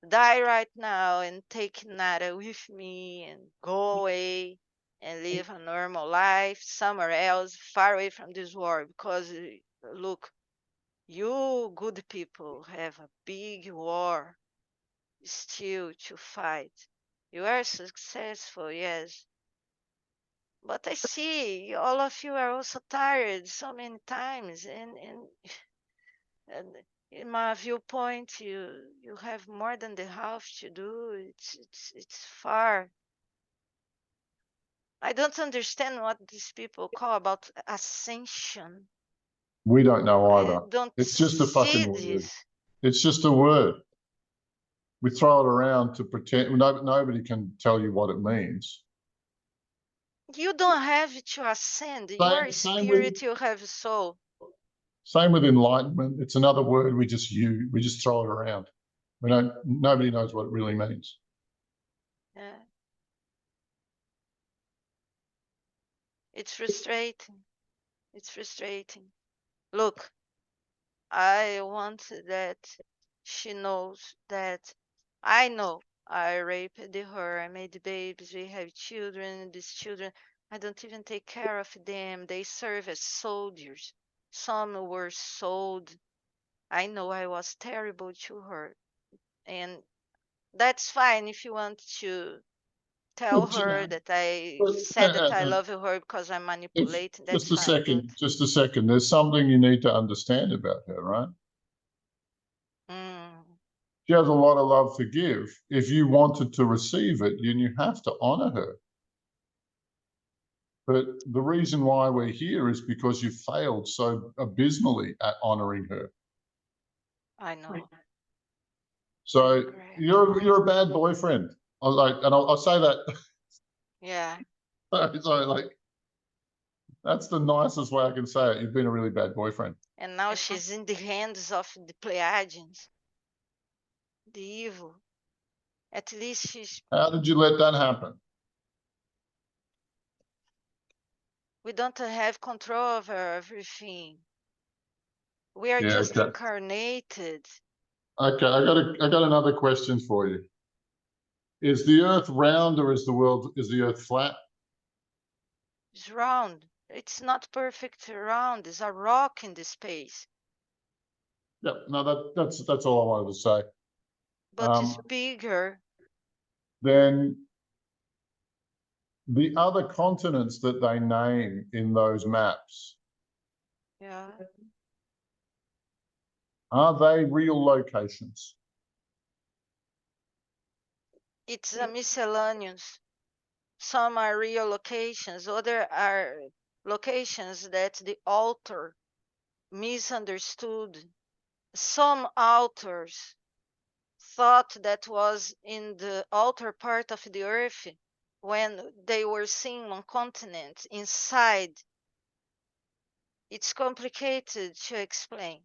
die right now and take Nada with me and go away and live a normal life somewhere else, far away from this war. Because look, you good people have a big war still to fight. You are successful, yes. But I see all of you are also tired so many times, and in my viewpoint, you have more than the half to do. It's far. I don't understand what these people call about ascension. We don't know I either. don't It's just a see fucking word. this. It's just a word. We throw it around to pretend. Nobody can tell you what it means. You don't have to ascend. You are a Same with spirit. You have a soul. enlightenment. It's another word we just use. We just throw it around. We don't. Nobody knows what it really means. Yeah. It's frustrating. It's frustrating. Look, I want that she knows that I know I raped her, I made babies, we have children, these children, I don't even take care of them. They serve as soldiers. Some were sold. I know I was terrible to her. And that's fine if you want to tell her that I said that I love her because I'm manipulating. That's Just a fine. But second. Just a second. There's something you need to understand about her, right? She has a lot of love to give. If you wanted to receive it, you have to honor her. But the reason why we're here is because you failed so abysmally at honoring her. I know. So you're a bad boyfriend. I'll say that. Yeah. So like that's the nicest way I can say it. You've been a really bad boyfriend. And now she's in the hands of the Pleiadians, the evil. At least How did you let that happen? we don't have control over everything. We are Yeah, just okay. incarnated. Okay, I got another question for you. Is the Earth round or is the Earth flat? It's round. It's not perfect round. It's a rock in the space. Yep. No, that's all I wanted to say. But it's bigger. Then the other continents that they name in those maps, Yeah. are they real locations? It's a miscellaneous. Some are real locations, other are locations that the author misunderstood. Some authors thought that was in the outer part of the earth when they were seeing one continent inside. It's complicated to explain.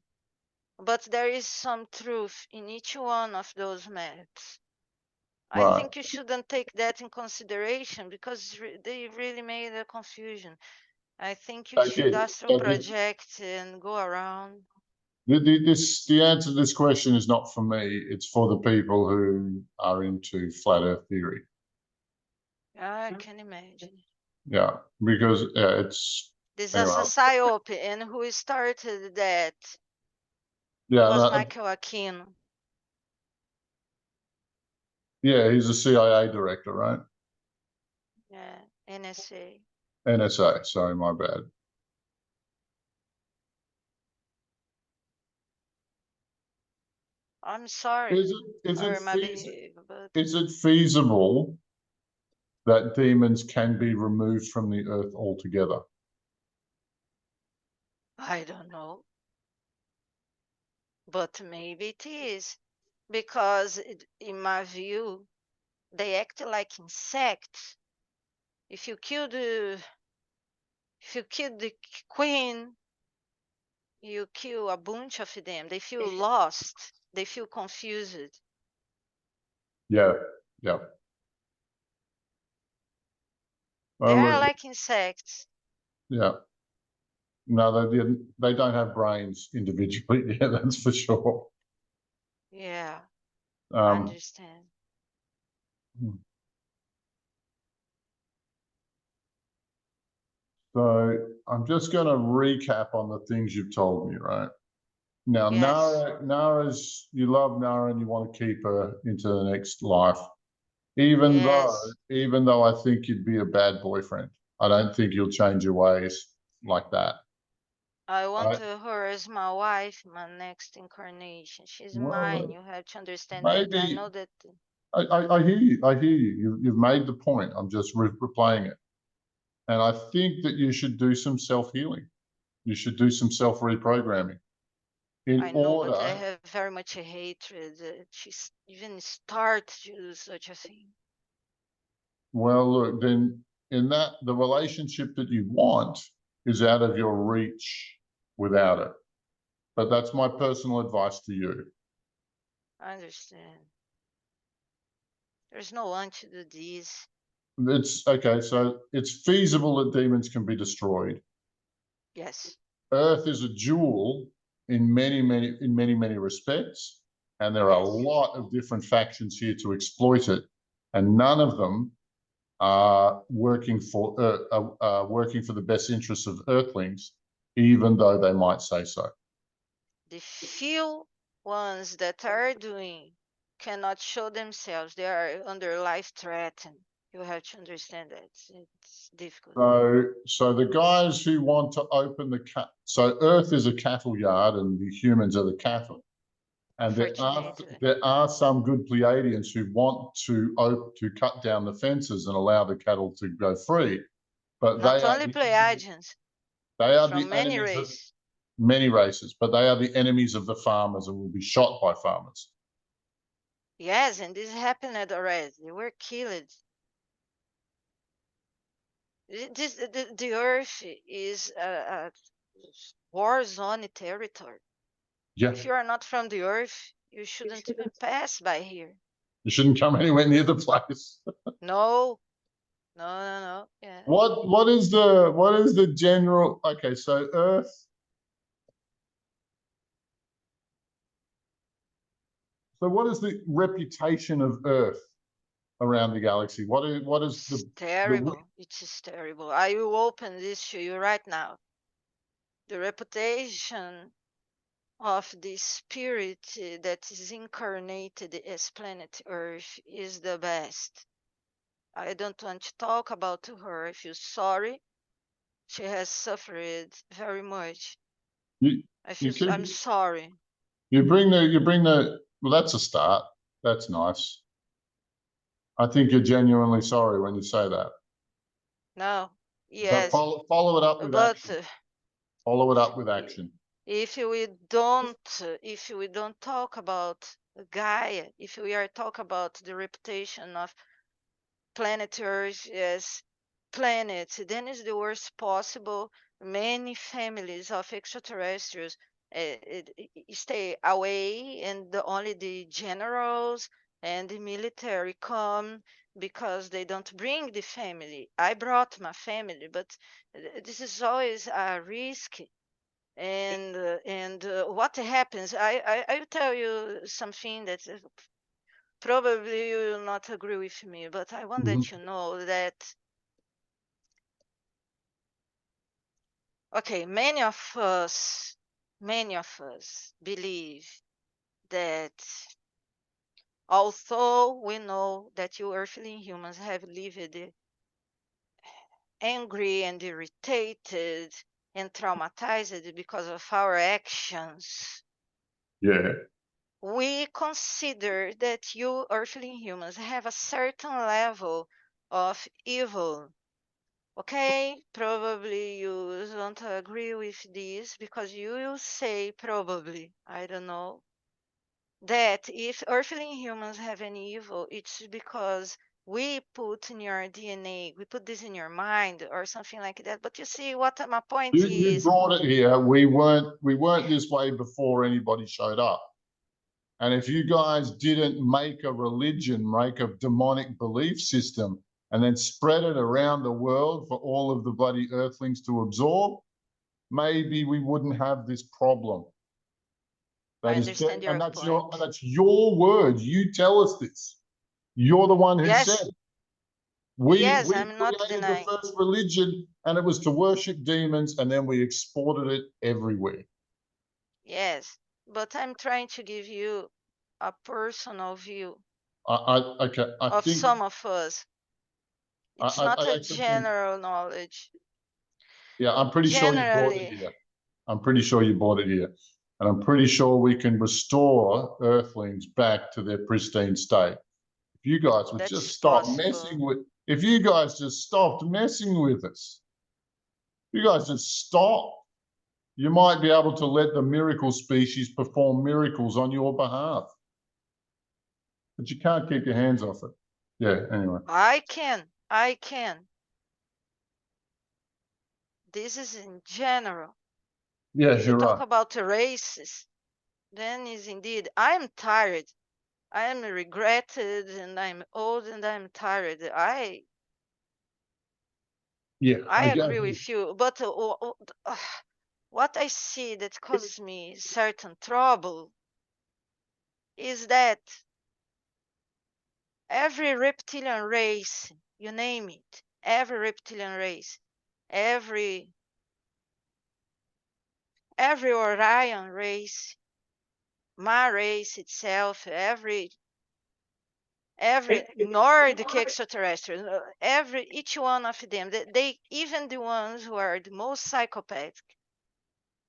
but there is some truth in each one of those maps. I Right. think you shouldn't take that in consideration because they really made a confusion. I think you should astral project and go around. The answer to this question is not for me. It's for the people who are into flat Earth theory. I can imagine. Yeah, because it's This is anyway. a psyop, and who started that? Yeah, Was no, Michael Aquino. yeah, he's a CIA director, right? Yeah, NSA. NSA. Sorry, my bad. I'm sorry Is it for my behavior, but is it feasible that demons can be removed from the earth altogether? I don't know. But maybe it is because, in my view, they act like insects. If you kill the queen, you kill a bunch of them. They feel lost. They feel confused. Yeah, yeah. They Well, are look, like insects. yeah. No, they don't have brains individually. Yeah, that's for sure. Yeah, I Um, understand. so I'm just going to recap on the things you've told me, right? Now, Yes, Nara's, you love Nara and you want to keep her into the next life, yes. even though I think you'd be a bad boyfriend. I don't think you'll change your ways like that. I want I, her as my wife, my next incarnation. She's mine. well, You have to understand that. I maybe know that. I hear you. I hear you. You've made the point. I'm just replaying it. And I think that you should do some self healing. You should do some self reprogramming in I know, but I order. have very much a hatred that she's even start to do such a thing. Well, look, then in that, the relationship that you want is out of your reach without it. But that's my personal advice to you. I understand. There's no one to do this. It's okay. So it's feasible that demons can be destroyed. Yes. Earth is a jewel in many respects, and there are a Yes. lot of different factions here to exploit it, and none of them are working for the best interests of Earthlings, even though they might say so. The few ones that are doing cannot show themselves. They are under life threat. You have to understand that. It's difficult. So the guys who want to open so Earth is a cattle yard, and the humans are the cattle. And Unfortunately. there are some good Pleiadians who want to cut down the fences and allow the cattle to go free, but Not only Pleiadians, they are the from many enemies of races. many races, but they are the enemies of the farmers and will be shot by farmers. Yes, and this happened already. They were killed. The earth is a war zone territory. Yeah, If you are not from the earth, you shouldn't even pass by here. you shouldn't come anywhere near the place. No, no. Yeah. What is the general? Okay, so Earth. So what is the reputation of Earth around the galaxy? What is It's the terrible. It is terrible. I will open this to you right now. The reputation of the spirit that is incarnated as planet Earth is the best. I don't want to talk about her. I feel sorry. She has suffered very much. you you keep I'm sorry. you bring the well, that's a start. That's nice. I think you're genuinely sorry when you say that. No, But yes, follow it up with but action. Follow it up with action. if we don't talk about Gaia, if we are talk about the reputation of planet Earth as planet, then is the worst possible. Many families of extraterrestrials stay away, and only the generals and the military come because they don't bring the family. I brought my family, but this is always a risk. And what happens? I will tell you something that probably you will not agree with me, but I want Mhm. that you know that, okay, many of us believe that although we know that you earthly humans have lived angry and irritated and traumatized because of our actions, Yeah. we consider that you earthly humans have a certain level of evil. Okay, probably you don't agree with this because you will say, probably, I don't know, that if earthly humans have any evil, it's because we put in your DNA, we put this in your mind or something like that. But you see what my point You is? brought it here. We weren't this way before anybody showed up. And if you guys didn't make a religion, make a demonic belief system, and then spread it around the world for all of the bloody earthlings to absorb, maybe we wouldn't have this problem. I That is, understand and your point. that's your word. You tell us this. You're the one who said Yes, it. yes, We I'm not created the denying. first religion, and it was to worship demons, and then we exported it everywhere. Yes, but I'm trying to give you a personal view Okay, I of think some of us. It's not I a actually think, general knowledge. yeah, I'm pretty sure you brought it Generally, here. I'm pretty sure you brought it here. And I'm pretty sure we can restore earthlings back to their pristine state. If you guys would that's just stop messing possible. with, if you guys just stopped messing with us, you guys just stop, you might be able to let the miracle species perform miracles on your behalf. But you can't keep your hands off it. Yeah, anyway. I can. I can. This is in general. Yeah, If you you're talk right. about the races, then is indeed, I am tired. I am regretted and I'm old and I'm tired. Yeah, I I go agree here. with you, but what I see that causes me certain trouble is that every reptilian race, you name it, every reptilian race, every Orion race, my race itself, every Nordic extraterrestrial, every each one of them, they even the ones who are the most psychopathic,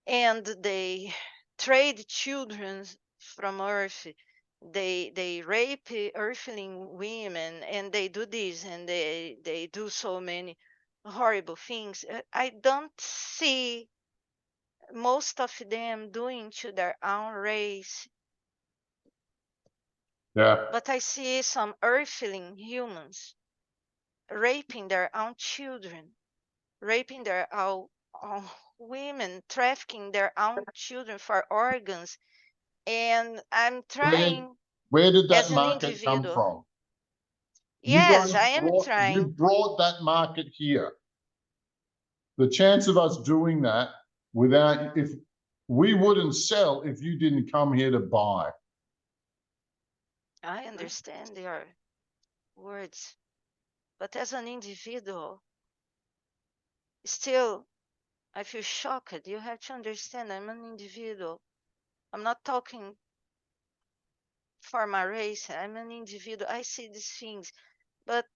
and they trade children from Earth. They rape earthling women, and they do this, and they do so many horrible things. I don't see most of them doing to their own race, Yeah. but I see some earthling humans raping their own children, raping their own women, trafficking their own children for organs. And I'm Where trying where did as that an market come individual. from? You Yes, guys I am you trying. brought that market here. The chance of us doing that without, if we wouldn't sell if you didn't come here to buy. I understand your words. But as an individual, still, I feel shocked. You have to understand I'm an individual. I'm not talking for my race. I'm an individual. I see these things. But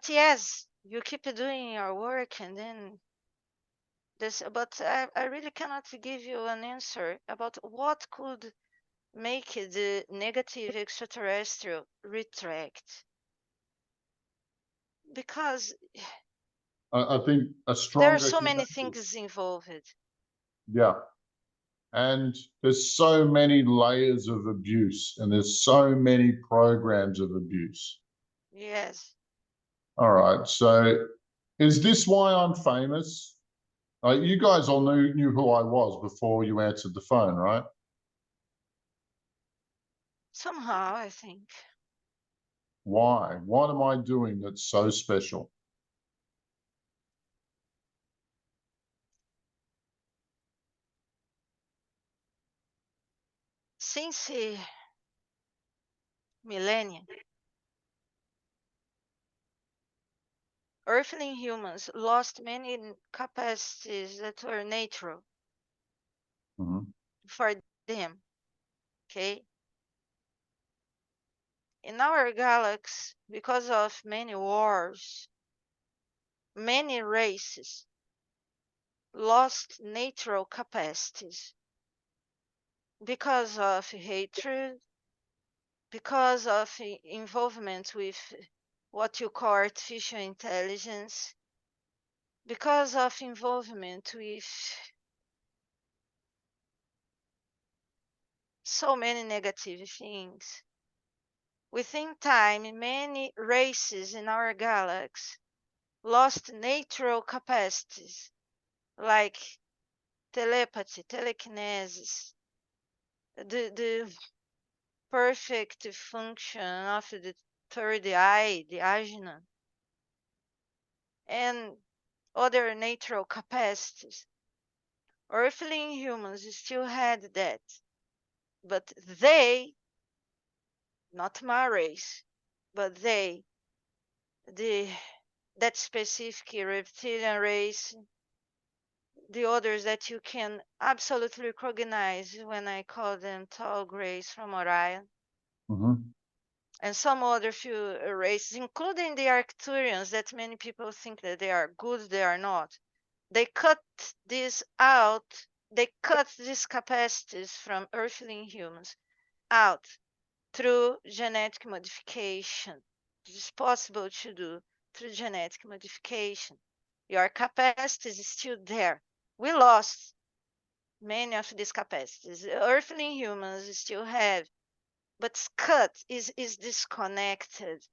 yes, you keep doing your work, and then this, but I really cannot give you an answer about what could make the negative extraterrestrial retract, because I think a there are stronger so many humanity. things involved. Yeah. And there's so many layers of abuse and there's so many programs of abuse. Yes. All right. So is this why I'm famous? You guys all knew who I was before you answered the phone, right? Somehow, I think. Why? What am I doing that's so special? Since millennia, earthly humans lost many capacities that were natural Mhm. for them. Okay. In our galaxy, because of many wars, many races lost natural capacities because of hatred, because of involvement with what you call artificial intelligence, because of involvement with so many negative things. Within time, many races in our galaxy lost natural capacities like telepathy, telekinesis, the perfect function of the third eye, the ajna, and other natural capacities. Earthling humans still had that, but they, not my race, but they, the that specific reptilian race, the others that you can absolutely recognize when I call them tall grays from Orion, Mhm. and some other few races, including the Arcturians, that many people think that they are good, they are not. They cut this out, they cut these capacities from earthling humans out through genetic modification. It is possible to do through genetic modification. Your capacity is still there. We lost many of these capacities. Earthling humans still have, but cut is disconnected.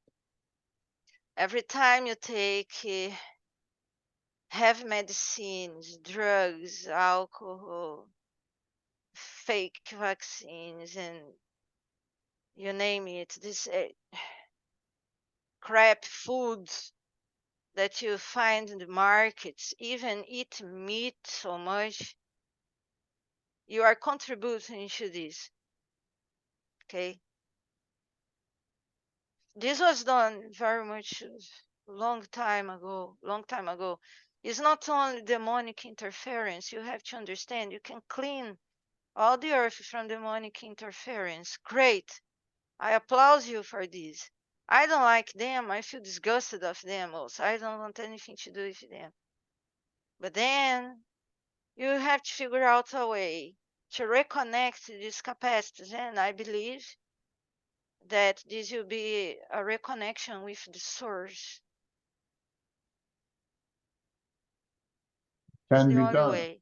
Every time you take heavy medicines, drugs, alcohol, fake vaccines, and you name it, this crap foods that you find in the markets, even eat meat so much, you are contributing to this. Okay. This was done very much long time ago. Long time ago. It's not only demonic interference. You have to understand you can clean all the earth from demonic interference. Great. I applaud you for this. I don't like them. I feel disgusted of them also. I don't want anything to do with them. But then you have to figure out a way to reconnect these capacities. And I believe that this will be a reconnection with the source. It's Can the be only done. way.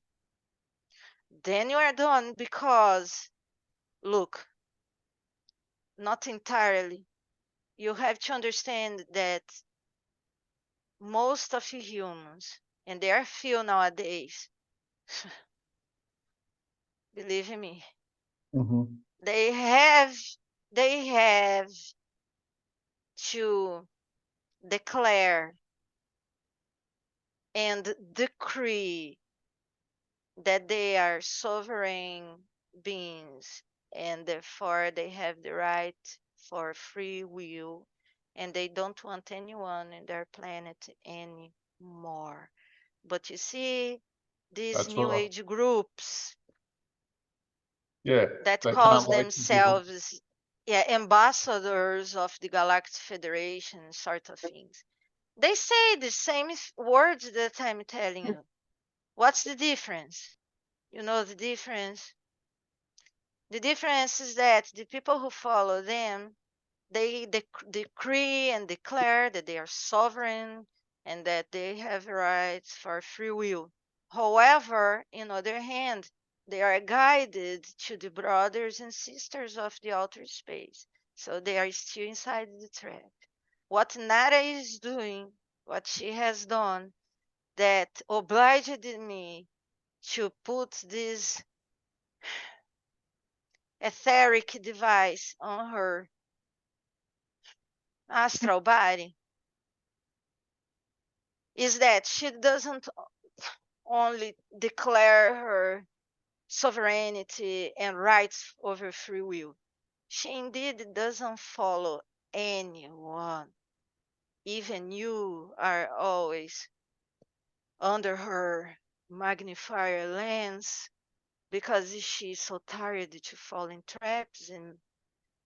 Then you are done because, look, not entirely. You have to understand that most of the humans, and there are few nowadays, believe me, Mhm. they have to declare and decree that they are sovereign beings and therefore they have the right for free will and they don't want anyone in their planet anymore. But you see, these That's new right. age groups Yeah, that they calls can't wait to give them. themselves, yeah, ambassadors of the Galactic Federation sort of things, they say the same words that I'm telling you. What's the difference? You know the difference? The difference is that the people who follow them, they decree and declare that they are sovereign and that they have rights for free will. However, in other hand, they are guided to the brothers and sisters of the outer space. So they are still inside the trap. What Nara is doing, what she has done, that obliged me to put this etheric device on her astral body is that she doesn't only declare her sovereignty and rights over free will. She indeed doesn't follow anyone. Even you are always under her magnifier lens because she's so tired to fall in traps. And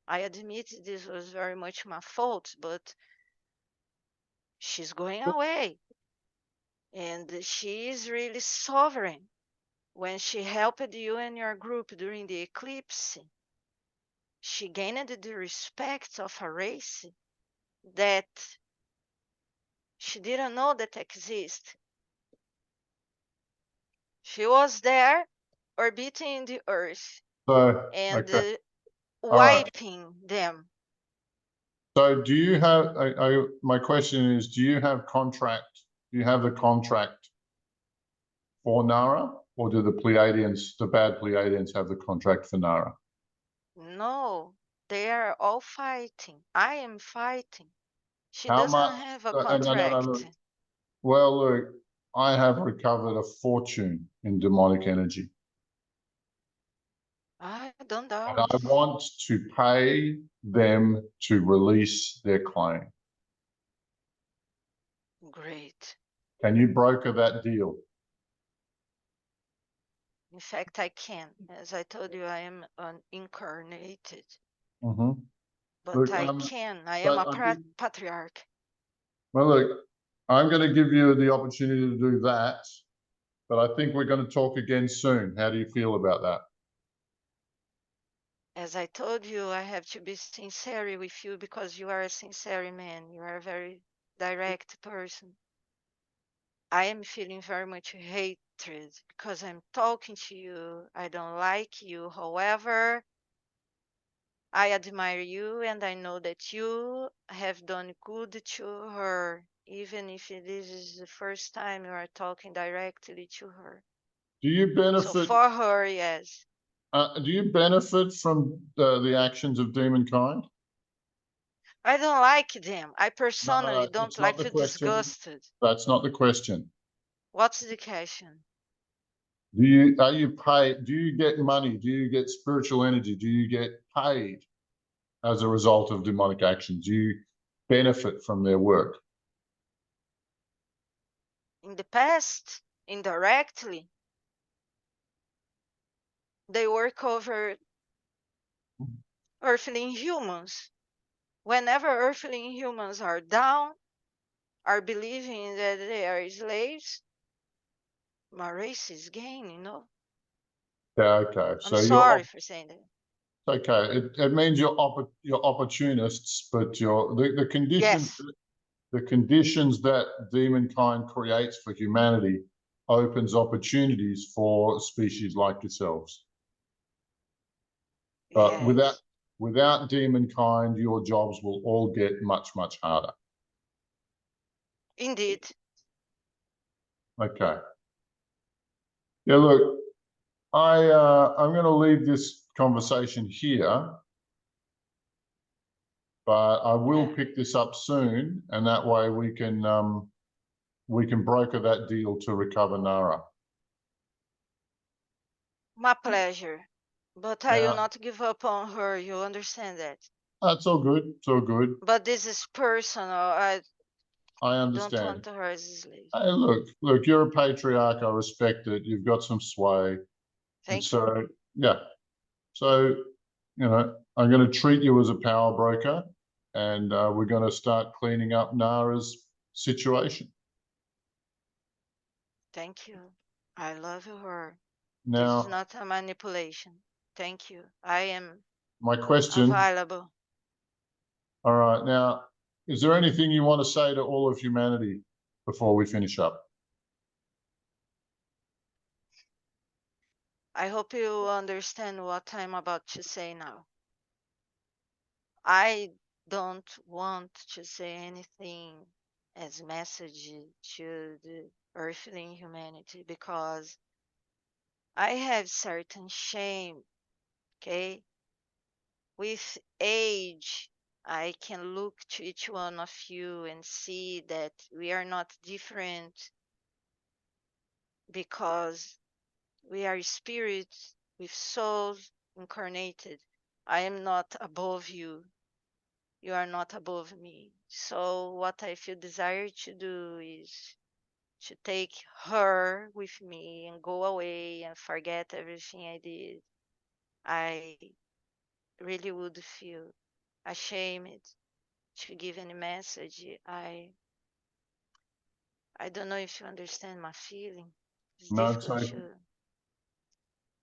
I admit this was very much my fault, but she's going away. And she is really sovereign. When she helped you and your group during the eclipse, she gained the respect of a race that she didn't know that exists. She was there orbiting the earth So, and okay, all right. wiping them. So do you have, my question is, do you have the contract for Nara, or do the Pleiadians, the bad Pleiadians have the contract for Nara? No, they are all fighting. I am fighting. She How doesn't much? have a No, contract. look. Well, look, I have recovered a fortune in demonic energy, I don't and doubt. I want to pay them to release their claim. Great. Can you broker that deal? In fact, I can. As I told you, I am unincarnated. Mm-hmm. But Look, I can. I am but a patriarch. well, look, I'm going to give you the opportunity to do that, but I think we're going to talk again soon. How do you feel about that? As I told you, I have to be sincere with you because you are a sincere man. You are a very direct person. I am feeling very much hatred because I'm talking to you. I don't like you. However, I admire you and I know that you have done good to her, even if this is the first time you are talking directly to her. Do you So benefit? for her, yes. Do you benefit from the actions of demonkind? I don't like them. I No, personally don't it's not like the to question. disgusted. That's not the question. What's the question? Do you get money? Do you get spiritual energy? Do you get paid as a result of demonic actions? Do you benefit from their work? In the past, indirectly, they work over earthling humans. Whenever earthling humans are down, are believing that they are slaves, my race is gaining. Yeah, okay. I'm So sorry for saying that. okay. It means you're opportunists, but Yes, the conditions that demonkind creates for humanity opens opportunities for species like yourselves. But yes, without demonkind, your jobs will all get much, much harder. indeed. Okay. Yeah, look, I'm going to leave this conversation here, but I will Yeah. pick this up soon, and that way we can broker that deal to recover Nara. My pleasure. But I will Now, not give up on her. You understand that. that's all good. It's all good. But this is personal. I I don't understand. want her as a slave. Hey, look, you're a patriarch. I respect it. You've got some sway. And Thank you. so, yeah. So, I'm going to treat you as a power broker, and we're going to start cleaning up Nara's situation. Thank you. I love her. This is Now, not a manipulation. Thank you. I am my question, available. all right, now, is there anything you want to say to all of humanity before we finish up? I hope you understand what I'm about to say now. I don't want to say anything as message to the earthly humanity, because I have certain shame, okay? With age, I can look to each one of you and see that we are not different, because we are spirits with souls incarnated. I am not above you. You are not above me. So what I feel desire to do is to take her with me and go away and forget everything I did. I really would feel ashamed to give any message. I don't know if you understand my feeling. It's No, it's difficult like, to.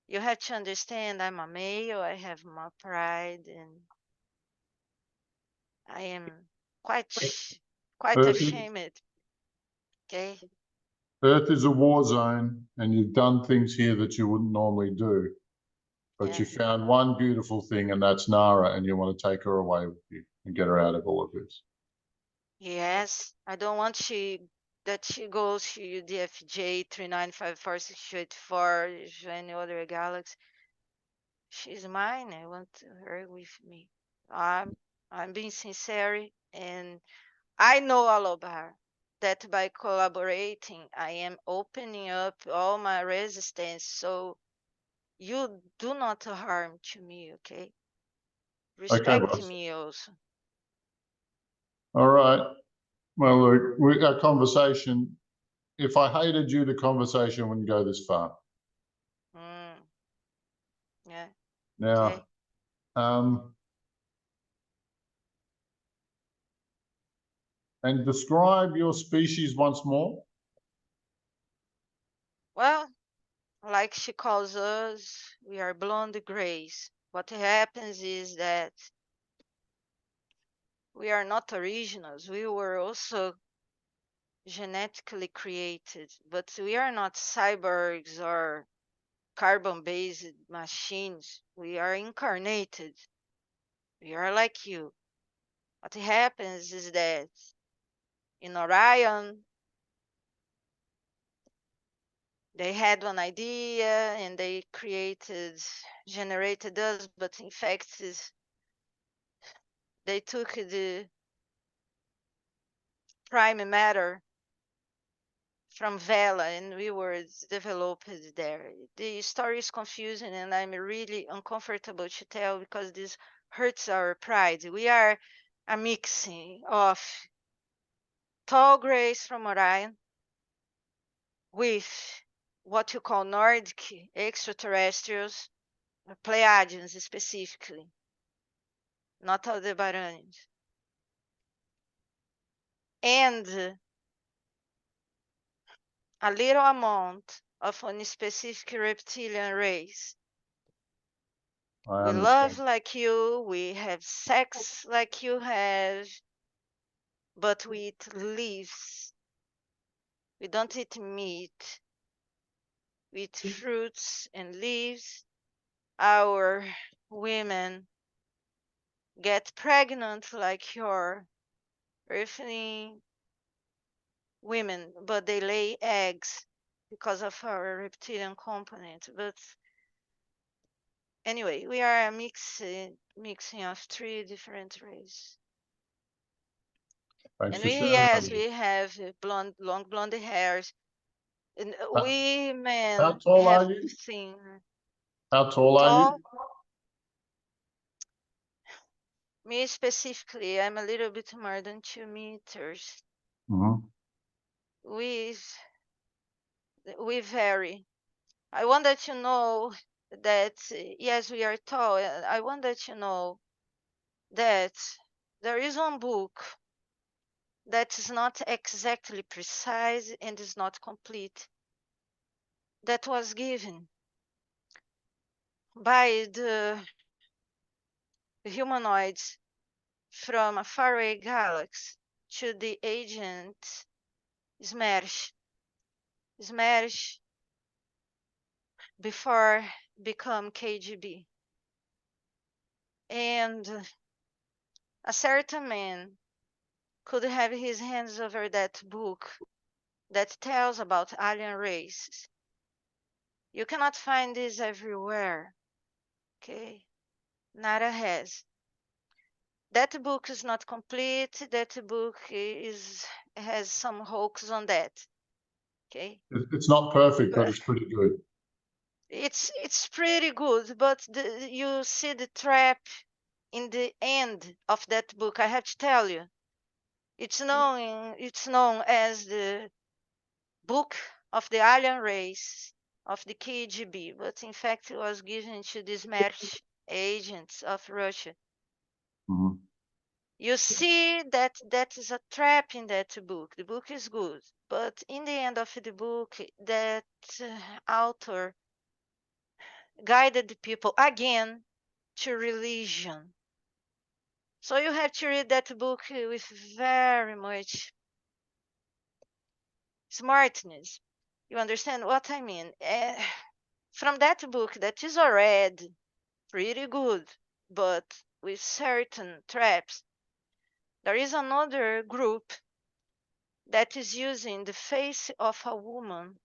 You have to understand I'm a male, I have my pride, and I am quite Earth is, ashamed. Okay? Earth is a war zone, and you've done things here that you wouldn't normally do. But Yeah. you found one beautiful thing, and that's Nara, and you want to take her away with you and get her out of all of this. Yes. I don't want that she goes to UDFJ 3954684 to any other galaxy. She's mine. I want her with me. I'm being sincere, and I know all about her. That by collaborating, I am opening up all my resistance. So you do not harm to me, okay? Okay, Respect boss. me also. All right. Well, look, our conversation, if I hated you, the conversation wouldn't go this far. Mm, yeah. Now, Okay. and describe your species once more. Well, like she calls us, we are blonde grays. What happens is that we are not originals. We were also genetically created, but we are not cyborgs or carbon-based machines. We are incarnated. We are like you. What happens is that in Orion, they had one idea and they generated us, but in fact, they took the prime matter from Vela and we were developed there. The story is confusing and I'm really uncomfortable to tell because this hurts our pride. We are a mixing of tall grays from Orion with what you call Nordic extraterrestrials, Pleiadians specifically, not Aldebaranians. And a little amount of a specific reptilian race. I We love understand. like you, we have sex like you have, but we eat leaves. We don't eat meat. We eat fruits and leaves. Our women get pregnant like your earthly women, but they lay eggs because of our reptilian component. But anyway, we are a mixing of three different races. Thanks And for we, sharing yes, them. we have long blonde hairs. And Uh, we How men tall are have you? thin, How tall are tall. you? Me specifically, I'm a little bit more than 2 meters. Mm-hmm. We vary. I want that you know that yes, we are tall. I want that you know that there is one book that is not exactly precise and is not complete that was given by the humanoids from a faraway galaxy to the agent Smersh. Smersh before become KGB. And a certain man could have his hands over that book that tells about alien races. You cannot find this everywhere, okay? Nara has. That book is not complete. That book has some hoax on that, okay? It's not perfect, but But it's pretty good. it's pretty good, but you see the trap in the end of that book. I have to tell you, it's known as the book of the alien race of the KGB, but in fact it was given to these merch agents of Russia. Mhm. You see that is a trap in that book. The book is good, but in the end of the book, that author guided the people again to religion. So you have to read that book with very much smartness. You understand what I mean? From that book, that is already pretty good, but with certain traps, there is another group that is using the face of a woman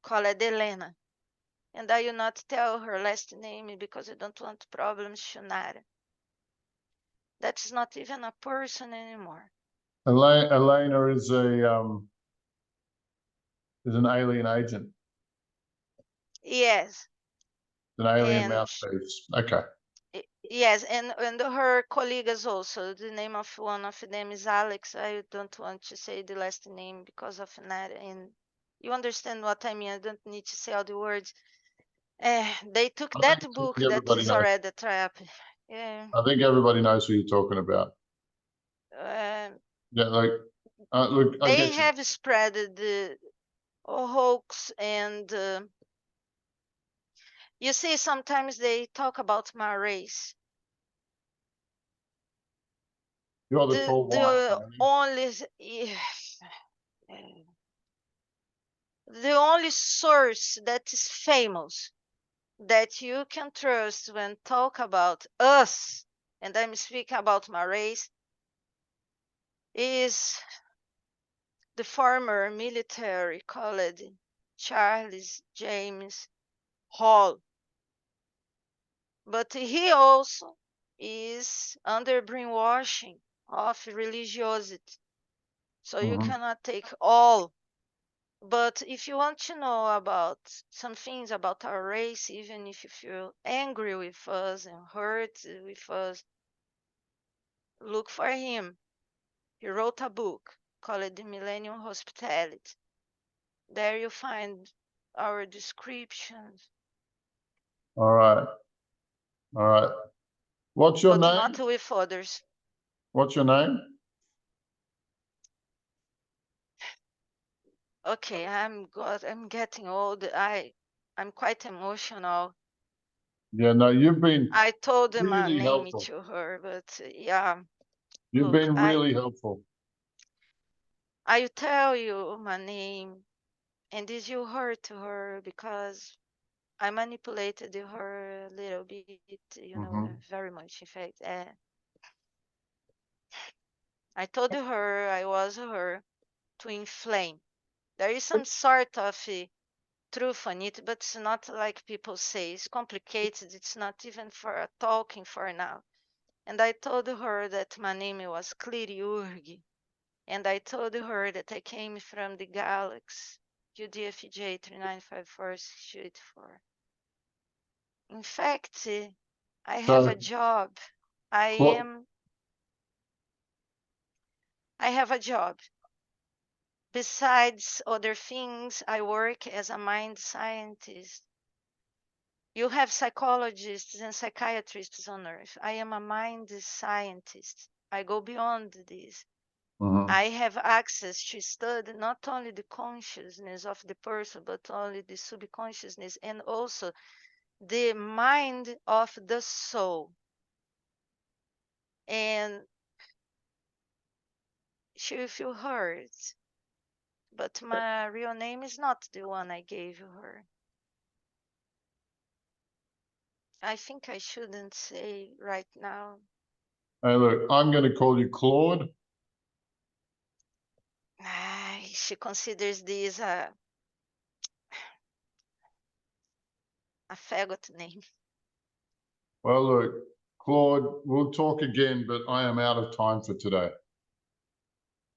called Elena. And I will not tell her last name because I don't want problems, Shunara. That's not even a person anymore. Elena is an alien agent, Yes, an alien and mouthpiece. Okay. yes, and her colleagues also. The name of one of them is Alex. I don't want to say the last name because of that. And you understand what I mean. I don't need to say all the words. They took that book think that everybody is knows. already a trap. Yeah. I think everybody knows who you're talking about. Yeah, like, look, I They get you. have spread the hoax and you see sometimes they talk about my race. You're the tall one, The aren't you? only the only source that is famous that you can trust when talk about us, and I'm speaking about my race, is the former military called Charles James Hall. But he also is under brainwashing of religiosity. So you cannot take all. But if you want to know about some things about our race, even if you feel angry with us and hurt with us, look for him. He wrote a book called The Millennium Hospitality. There you find our descriptions. All right. All right. What's your But name? not with others. What's your name? Okay, I'm getting old. I'm quite emotional. Yeah, no, you've been I told my really name helpful. to her, but yeah, You've look, been really helpful. I tell you my name, and this you hurt her because I manipulated her a little bit, very much. In fact, I told her I was her to inflame. There is some sort of truth on it, but it's not like people say. It's complicated. It's not even for talking for now. And I told her that my name was Cliriurg. And I told her that I came from the galaxy UDFJ 395464. In fact, I have a So, job. I what? am. I have a job. Besides other things, I work as a mind scientist. You have psychologists and psychiatrists on Earth. I am a mind scientist. I go beyond this. I have access to study not only the consciousness of the person, but only the subconsciousness and also the mind of the soul. And she will feel hurt. But my real name is not the one I gave her. I think I shouldn't say right now. Hey, look, I'm going to call you Claude. she considers this a faggot name. Well, look, Claude, we'll talk again, but I am out of time for today.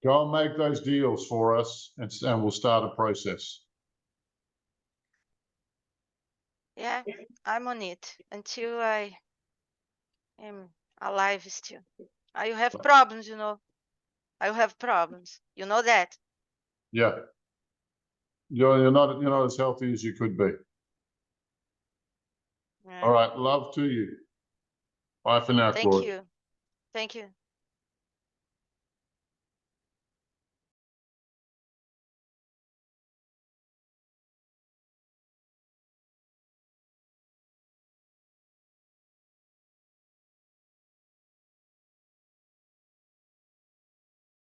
Go and make those deals for us, and we'll start a process. Yeah, I'm on it until I am alive still. I will have problems, you know. I will have problems. You know that. Yeah. You're not as healthy as you could be. Yeah. All right. Love to you. Bye for now, Thank Claude. you. Thank you.